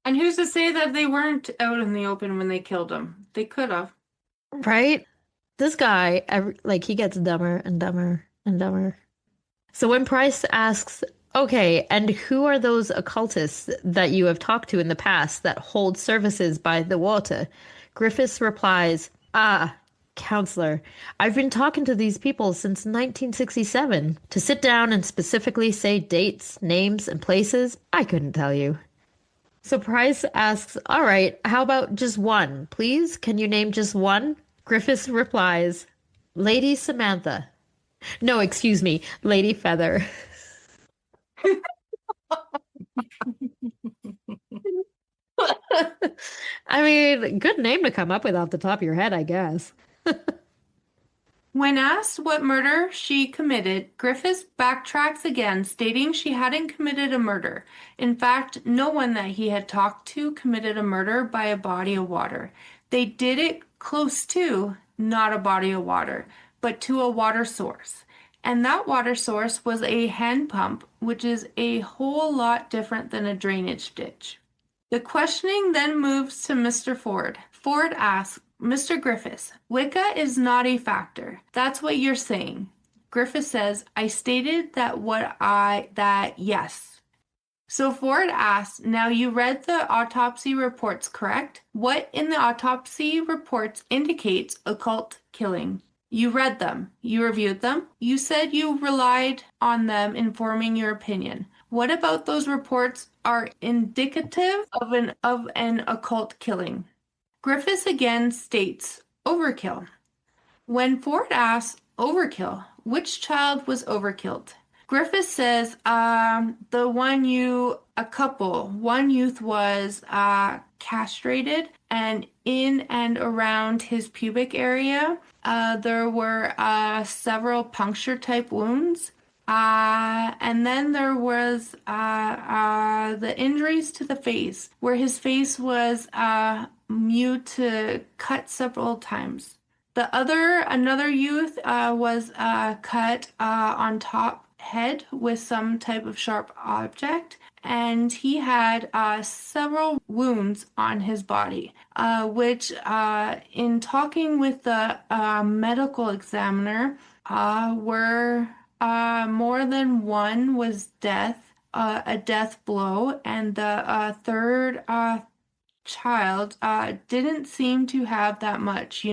And who's to say that they weren't out in the open when they killed him? They could have. right? This guy, he gets dumber and dumber and dumber. So when Price asks, okay, and who are those occultists that you have talked to in the past that hold services by the water? Griffiths replies, counselor, I've been talking to these people since 1967. To sit down and specifically say dates, names, and places, I couldn't tell you. So Price asks, all right, how about just one, please? Can you name just one? Griffiths replies, Lady Samantha. No, excuse me, Lady Feather. I mean, good name to come up with off the top of your head, I guess. When asked what murder she committed, Griffiths backtracks again, stating she hadn't committed a murder. In fact, no one that he had talked to committed a murder by a body of water. They did it close to, not a body of water, but to a water source. And that water source was a hand pump, which is a whole lot different than a drainage ditch. The questioning then moves to Mr. Ford. Ford asks, Mr. Griffiths, Wicca is not a factor. That's what you're saying. Griffiths says, I stated that yes. So Ford asks, now you read the autopsy reports, correct? What in the autopsy reports indicates occult killing? You read them. You reviewed them. You said you relied on them in forming your opinion. What about those reports are indicative of an occult killing? Griffiths again states overkill. When Ford asks overkill, which child was overkilled? Griffiths says one youth was castrated, and in and around his pubic area there were several puncture type wounds. And then there was the injuries to the face, where his face was cut several times. Another youth was cut on top head with some type of sharp object, and he had several wounds on his body, which in talking with the medical examiner were more than one was a death blow, and the third child didn't seem to have that much,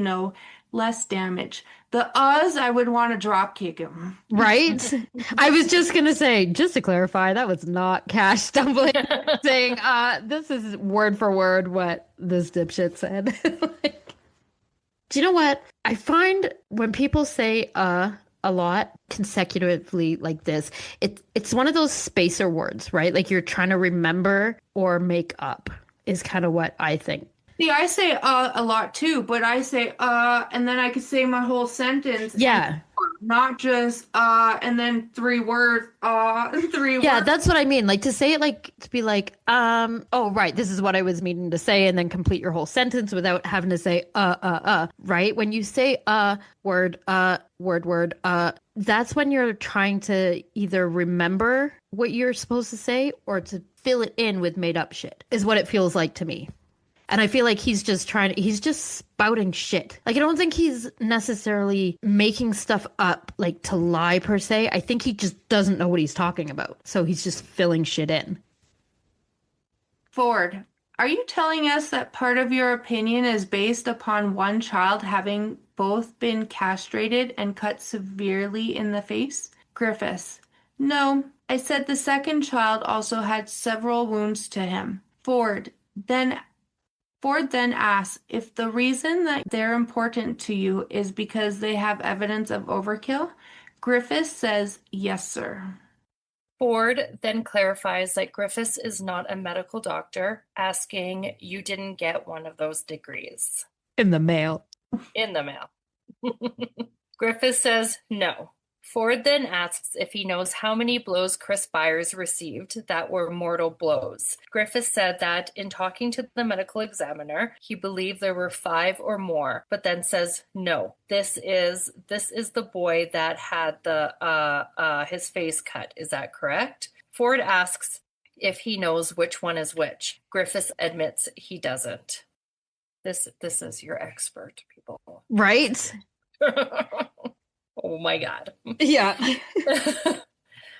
less damage. The I would want to drop kick him. Right? I was just going to say, just to clarify, that was not Cash stumbling, saying, this is word for word what this dipshit said. Do you know what? I find when people say, a lot consecutively like this, it's one of those spacer words, right? Like you're trying to remember or make up is kind of what I think. See, I say a lot too, but I say and then I could say my whole sentence. Yeah. Not just and then three words, three Yeah, words. that's what I mean. Like to say it to be like, oh right, this is what I was meaning to say, and then complete your whole sentence without having to say right? When you say word, that's when you're trying to either remember what you're supposed to say or to fill it in with made up shit, is what it feels like to me. And I feel like he's just spouting shit. Like, I don't think he's necessarily making stuff up, like, to lie per se. I think he just doesn't know what he's talking about. So he's just filling shit in. Ford, are you telling us that part of your opinion is based upon one child having both been castrated and cut severely in the face? Griffiths, no, I said the second child also had several wounds to him. Ford then asks if the reason that they're important to you is because they have evidence of overkill. Griffiths says, yes, sir. Ford then clarifies that Griffiths is not a medical doctor, asking, you didn't get one of those degrees. In the mail. In the mail. Griffiths says no. Ford then asks if he knows how many blows Chris Byers received that were mortal blows. Griffiths said that in talking to the medical examiner, he believed there were 5 or more, but then says no. This is the boy that had his face cut. Is that correct? Ford asks if he knows which one is which. Griffiths admits he doesn't. This is your expert, people. Right? Oh my God. Yeah.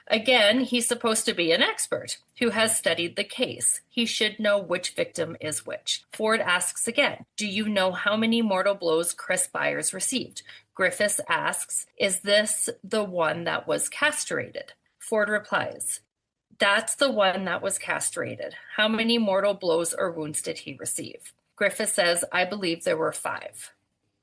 Again, he's supposed to be an expert who has studied the case. He should know which victim is which. Ford asks again, do you know how many mortal blows Chris Byers received? Griffiths asks, is this the one that was castrated? Ford replies, that's the one that was castrated. How many mortal blows or wounds did he receive? Griffiths says, I believe there were 5.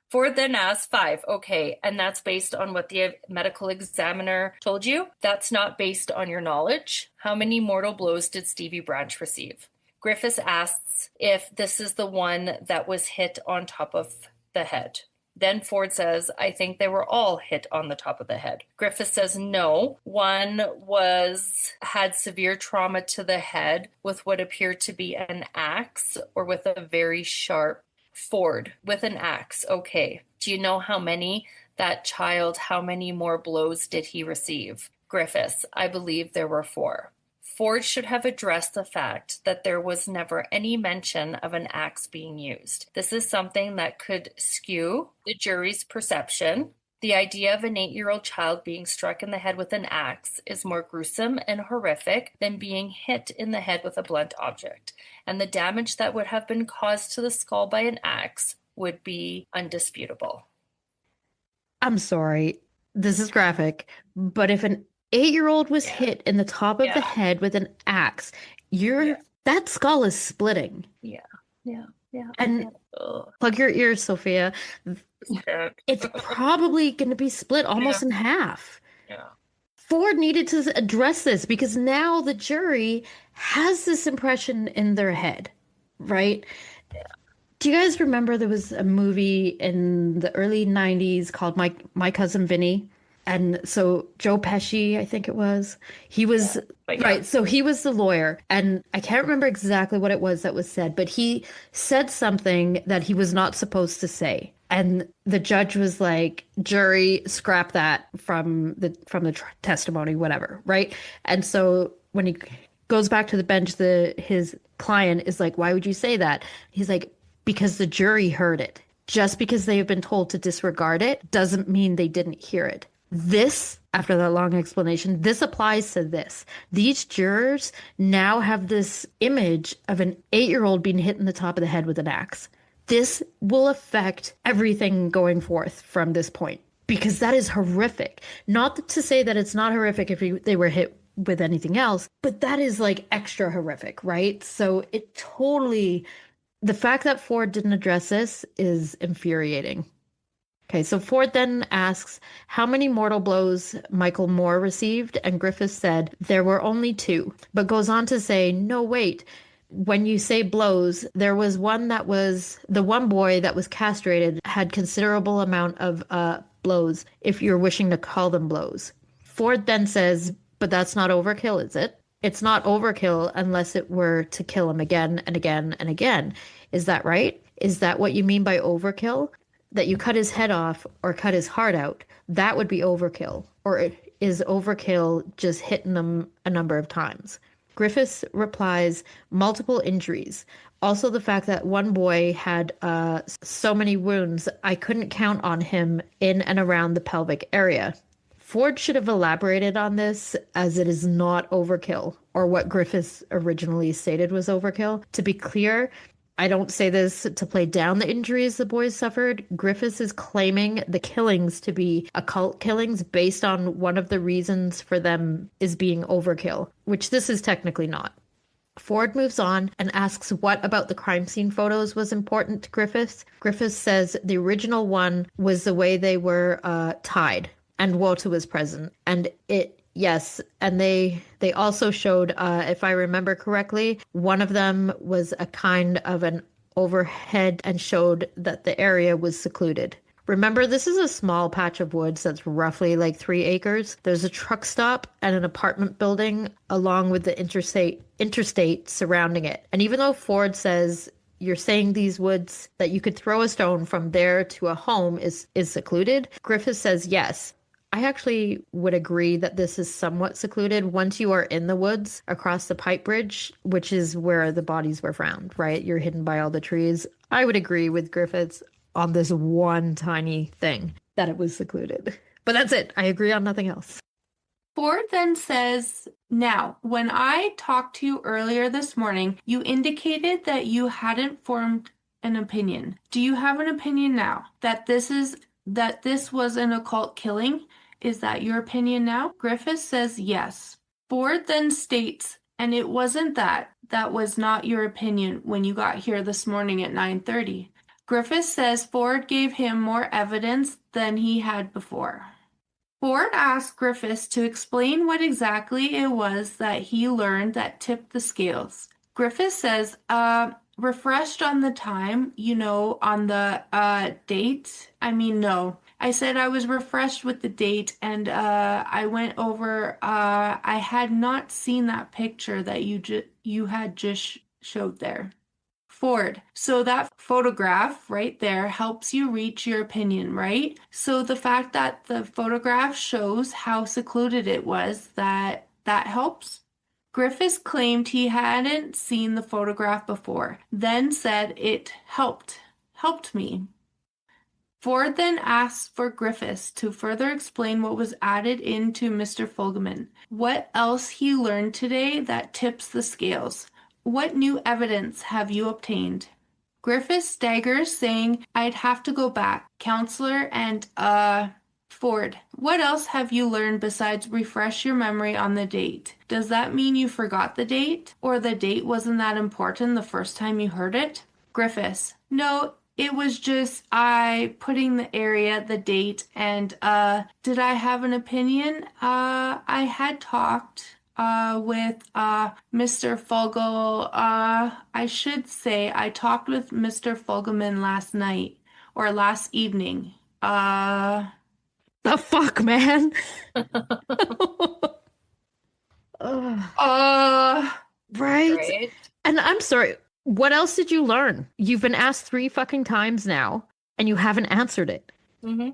Ford then asks 5. Okay, and that's based on what the medical examiner told you? That's not based on your knowledge? How many mortal blows did Stevie Branch receive? Griffiths asks if this is the one that was hit on top of the head. Then Ford says, I think they were all hit on the top of the head. Griffiths says no. One had severe trauma to the head with what appeared to be an axe or with a very sharp Ford with an axe. Okay. Do you know how many more blows did he receive? Griffiths, I believe there were 4. Ford should have addressed the fact that there was never any mention of an axe being used. This is something that could skew the jury's perception. The idea of an 8-year-old child being struck in the head with an axe is more gruesome and horrific than being hit in the head with a blunt object, and the damage that would have been caused to the skull by an axe would be undisputable. I'm sorry, this is graphic, but if an 8-year-old was hit in the top of the head with an axe, that skull is splitting. Yeah. And plug your ears, Sophia. It's probably going to be split almost in half. Yeah. Ford needed to address this because now the jury has this impression in their head, right? Yeah. Do you guys remember there was a movie in the early 90s called My Cousin Vinny? And so Joe Pesci, I think it was, he was, right, so he was the lawyer, and I can't remember exactly what it was that was said, but he said something that he was not supposed to say. And the judge was like, jury, scrap that from the testimony, whatever, right? And so when he goes back to the bench, his client is like, why would you say that? He's like, because the jury heard it. Just because they have been told to disregard it doesn't mean they didn't hear it. This, after that long explanation, this applies to this. These jurors now have this image of an 8-year-old being hit in the top of the head with an axe. This will affect everything going forth from this point, because that is horrific. Not to say that it's not horrific if they were hit with anything else, but that is like extra horrific, right? So the fact that Ford didn't address this is infuriating. Okay, so Ford then asks how many mortal blows Michael Moore received, and Griffiths said there were only 2, but goes on to say, no, wait, when you say blows, there was the one boy that was castrated had considerable amount of blows, if you're wishing to call them blows. Ford then says, but that's not overkill, is it? It's not overkill unless it were to kill him again and again and again. Is that right? Is that what you mean by overkill? That you cut his head off or cut his heart out, that would be overkill. Or is overkill just hitting them a number of times? Griffiths replies, multiple injuries. Also the fact that one boy had so many wounds, I couldn't count on him in and around the pelvic area. Ford should have elaborated on this, as it is not overkill, or what Griffiths originally stated was overkill. To be clear, I don't say this to play down the injuries the boys suffered. Griffiths is claiming the killings to be occult killings based on one of the reasons for them is being overkill, which this is technically not. Ford moves on and asks what about the crime scene photos was important to Griffiths. Griffiths says the original one was the way they were tied, and Walter was present. And yes, and they also showed, if I remember correctly, one of them was a kind of an overhead and showed that the area was secluded. Remember, this is a small patch of woods that's roughly like 3 acres. There's a truck stop and an apartment building along with the interstate surrounding it. And even though Ford says you're saying these woods that you could throw a stone from there to a home is secluded, Griffith says yes. I actually would agree that this is somewhat secluded once you are in the woods across the pipe bridge, which is where the bodies were found, right? You're hidden by all the trees. I would agree with Griffiths on this one tiny thing that it was secluded. But that's it. I agree on nothing else. Ford then says, now, when I talked to you earlier this morning, you indicated that you hadn't formed an opinion. Do you have an opinion now that this was an occult killing? Is that your opinion now? Griffith says yes. Ford then states, and it wasn't that. That was not your opinion when you got here this morning at 9:30. Griffith says Ford gave him more evidence than he had before. Ford asked Griffiths to explain what exactly it was that he learned that tipped the scales. Griffith says, refreshed on the time, on the date. No. I said I was refreshed with the date, and I went over, I had not seen that picture that you had just showed there. Ford, so that photograph right there helps you reach your opinion, right? So the fact that the photograph shows how secluded it was, that helps? Griffiths claimed he hadn't seen the photograph before, then said it helped me. Ford then asked for Griffiths to further explain what was added into Mr. Fulgham, what else he learned today that tips the scales. What new evidence have you obtained? Griffiths staggers, saying, I'd have to go back. Counselor and, Ford, what else have you learned besides refresh your memory on the date? Does that mean you forgot the date? Or the date wasn't that important the first time you heard it? Griffiths, no, it was just I putting the area, the date, and, did I have an opinion? I had talked with Mr. Fulgham. I should say I talked with Mr. Fulgham last night or last evening. The fuck, man? Right? And I'm sorry, what else did you learn? You've been asked 3 fucking times now, and you haven't answered it. Mm-hmm.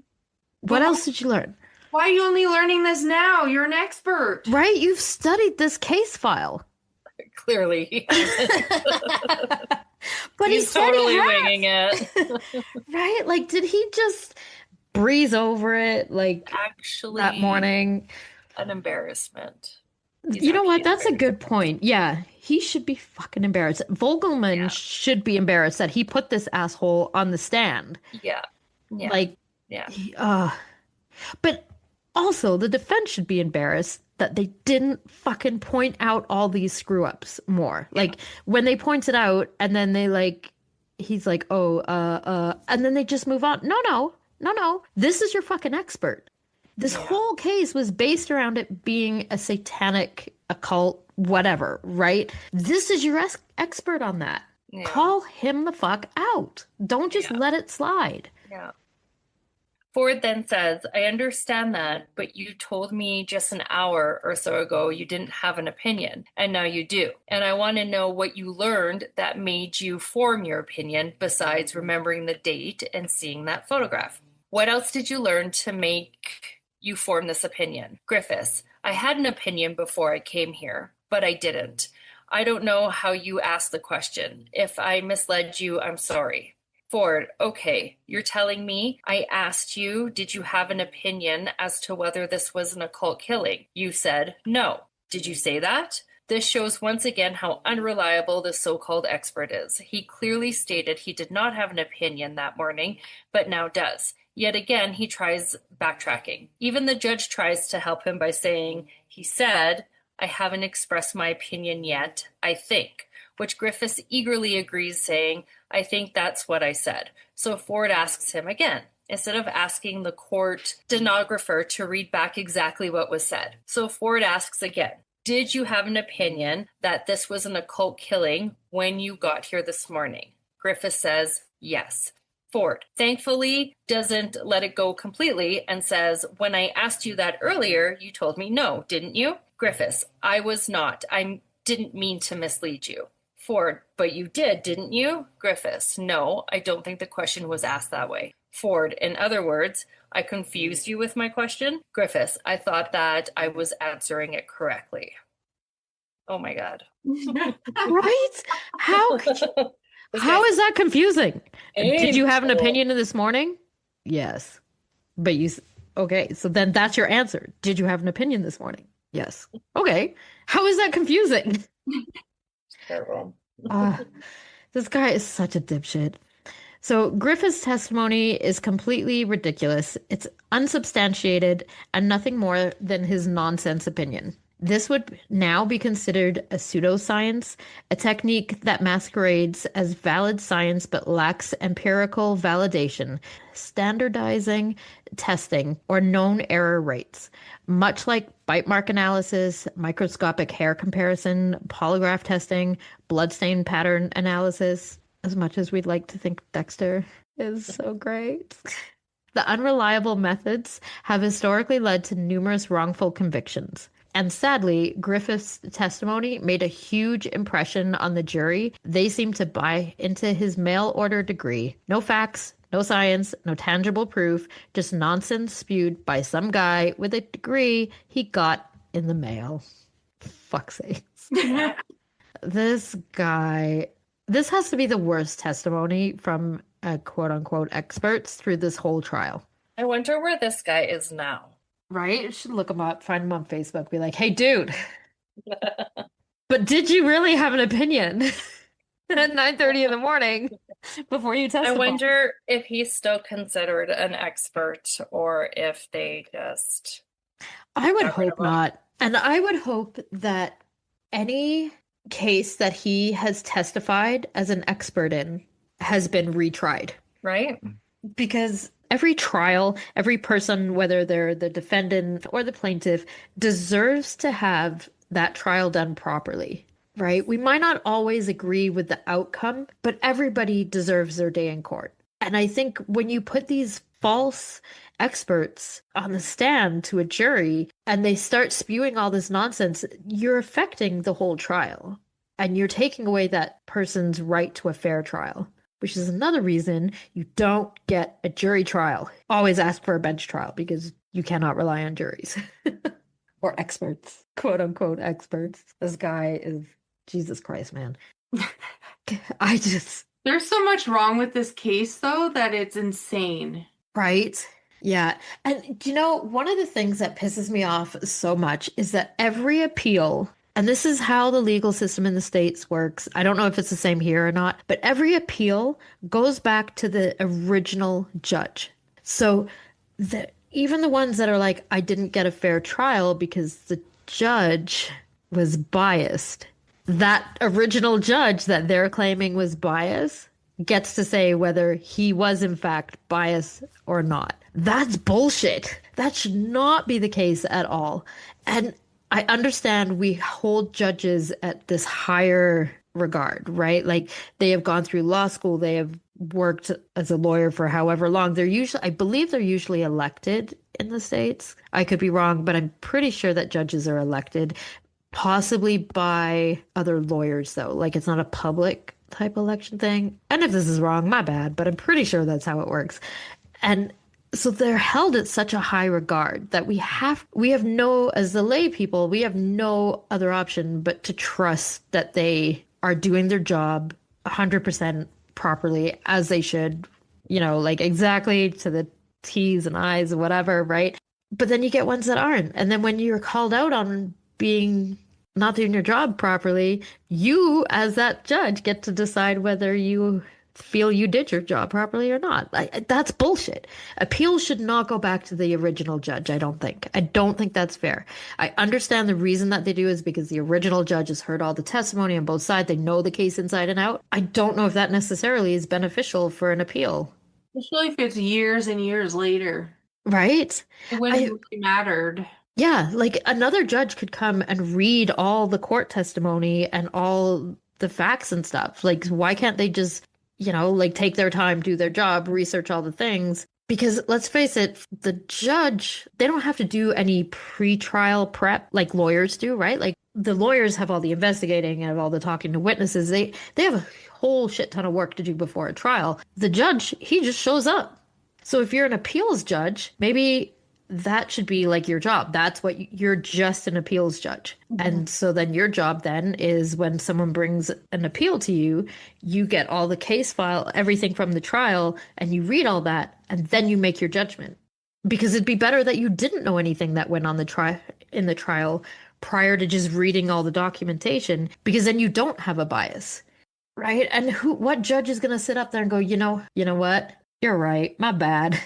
What else did you learn? Why are you only learning this now? You're an expert. Right? You've studied this case file. Clearly. But he's totally winging it. Right? Like, did he just breeze over it, like, actually that morning? An embarrassment. You know what? That's a good point. Yeah, he should be fucking embarrassed. Vogelman should be embarrassed that he put this asshole on the stand. Yeah. Like, but also, the defense should be embarrassed that they didn't fucking point out all these screw ups more. Yeah. Like, when they pointed out, and then he's like, and then they just move on. No. This is your fucking expert. This whole case was based around it being a satanic occult, whatever, right? This is your expert on that. Yeah. Call him the fuck out. Don't just let it slide. Yeah. Ford then says, I understand that, but you told me just an hour or so ago you didn't have an opinion, and now you do. And I want to know what you learned that made you form your opinion besides remembering the date and seeing that photograph. What else did you learn to make you form this opinion? Griffiths, I had an opinion before I came here, but I didn't. I don't know how you asked the question. If I misled you, I'm sorry. Ford, okay, you're telling me I asked you, did you have an opinion as to whether this was an occult killing? You said no. Did you say that? This shows once again how unreliable the so-called expert is. He clearly stated he did not have an opinion that morning, but now does. Yet again, he tries backtracking. Even the judge tries to help him by saying, he said, I haven't expressed my opinion yet, I think, which Griffis eagerly agrees, saying, I think that's what I said. So Ford asks him again, instead of asking the court stenographer to read back exactly what was said. So Ford asks again, did you have an opinion that this was an occult killing when you got here this morning? Griffis says, yes. Ford, thankfully, doesn't let it go completely and says, when I asked you that earlier, you told me no, didn't you? Griffis, I was not. I didn't mean to mislead you. Ford, but you did, didn't you? Griffis, no, I don't think the question was asked that way. Ford, in other words, I confused you with my question? Griffis, I thought that I was answering it correctly. Oh my God. Right? How is that confusing? Did you have an opinion this morning? Yes. But okay, so then that's your answer. Did you have an opinion this morning? Yes. Okay. How is that confusing? Terrible. This guy is such a dipshit. So Griffith's testimony is completely ridiculous. It's unsubstantiated and nothing more than his nonsense opinion. This would now be considered a pseudoscience, a technique that masquerades as valid science but lacks empirical validation, standardizing testing, or known error rates. Much like bite mark analysis, microscopic hair comparison, polygraph testing, bloodstain pattern analysis, as much as we'd like to think Dexter is so great. The unreliable methods have historically led to numerous wrongful convictions. And sadly, Griffith's testimony made a huge impression on the jury. They seemed to buy into his mail order degree. No facts, no science, no tangible proof, just nonsense spewed by some guy with a degree he got in the mail. Fuck's sakes. This guy, this has to be the worst testimony from quote unquote experts through this whole trial. I wonder where this guy is now. Right? You should look him up, find him on Facebook, be like, hey, dude, but did you really have an opinion at 9:30 in the morning before you testified? I wonder if he's still considered an expert or if they just... I would hope not. And I would hope that any case that he has testified as an expert in has been retried. Right? Because every trial, every person, whether they're the defendant or the plaintiff, deserves to have that trial done properly, right? We might not always agree with the outcome, but everybody deserves their day in court. And I think when you put these false experts on the stand to a jury and they start spewing all this nonsense, you're affecting the whole trial and you're taking away that person's right to a fair trial. Which is another reason you don't get a jury trial. Always ask for a bench trial because you cannot rely on juries. Or experts, quote unquote experts. This guy is, Jesus Christ, man. There's so much wrong with this case, though, that it's insane. Right? Yeah. And you know, one of the things that pisses me off so much is that every appeal, and this is how the legal system in the States works. I don't know if it's the same here or not, but every appeal goes back to the original judge. So even the ones that are like, I didn't get a fair trial because the judge was biased, that original judge that they're claiming was biased gets to say whether he was in fact biased or not. That's bullshit. That should not be the case at all. And I understand we hold judges at this higher regard, right? Like they have gone through law school, they have worked as a lawyer for however long. I believe they're usually elected in the States. I could be wrong, but I'm pretty sure that judges are elected, possibly by other lawyers though. Like it's not a public type election thing. And if this is wrong, my bad, but I'm pretty sure that's how it works. And so they're held at such a high regard that we have no, as the lay people, we have no other option but to trust that they are doing their job 100% properly as they should, like exactly to the T's and I's or whatever, right? But then you get ones that aren't. And then when you're called out on being not doing your job properly, you, as that judge, get to decide whether you feel you did your job properly or not. That's bullshit. Appeals should not go back to the original judge, I don't think. I don't think that's fair. I understand the reason that they do is because the original judge has heard all the testimony on both sides. They know the case inside and out. I don't know if that necessarily is beneficial for an appeal. Especially if it's years and years later. Right? It wouldn't really mattered. Yeah, like another judge could come and read all the court testimony and all the facts and stuff. Like, why can't they just, like take their time, do their job, research all the things? Because let's face it, the judge, they don't have to do any pre-trial prep like lawyers do, right? Like the lawyers have all the investigating and have all the talking to witnesses. They have a whole shit ton of work to do before a trial. The judge, he just shows up. So if you're an appeals judge, maybe that should be like your job. That's what you're just an appeals judge. Mm-hmm. And so then your job then is when someone brings an appeal to you, you get all the case file, everything from the trial, and you read all that, and then you make your judgment. Because it'd be better that you didn't know anything that went on in the trial prior to just reading all the documentation, because then you don't have a bias. Right? And what judge is going to sit up there and go, you know what? You're right. My bad.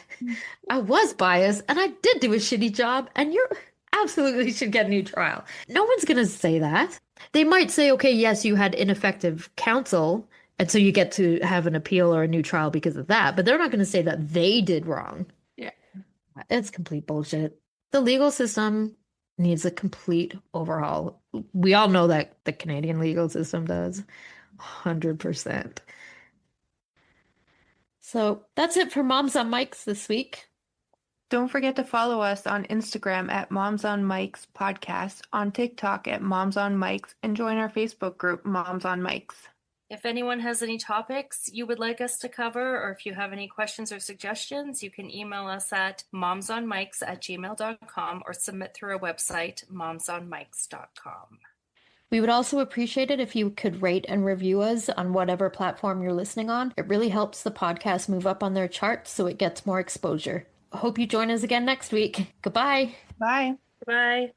I was biased and I did do a shitty job and you absolutely should get a new trial. No one's going to say that. They might say, okay, yes, you had ineffective counsel and so you get to have an appeal or a new trial because of that. But they're not going to say that they did wrong. Yeah. It's complete bullshit. The legal system needs a complete overhaul. We all know that the Canadian legal system does. 100%. So that's it for Moms on Mics this week. Don't forget to follow us on Instagram at Moms on Mics Podcast, on TikTok at Moms on Mics, and join our Facebook group, Moms on Mics. If anyone has any topics you would like us to cover, or if you have any questions or suggestions, you can email us at momsonmics@gmail.com or submit through our website, momsonmics.com. We would also appreciate it if you could rate and review us on whatever platform you're listening on. It really helps the podcast move up on their charts so it gets more exposure. I hope you join us again next week. Goodbye. Bye. Bye.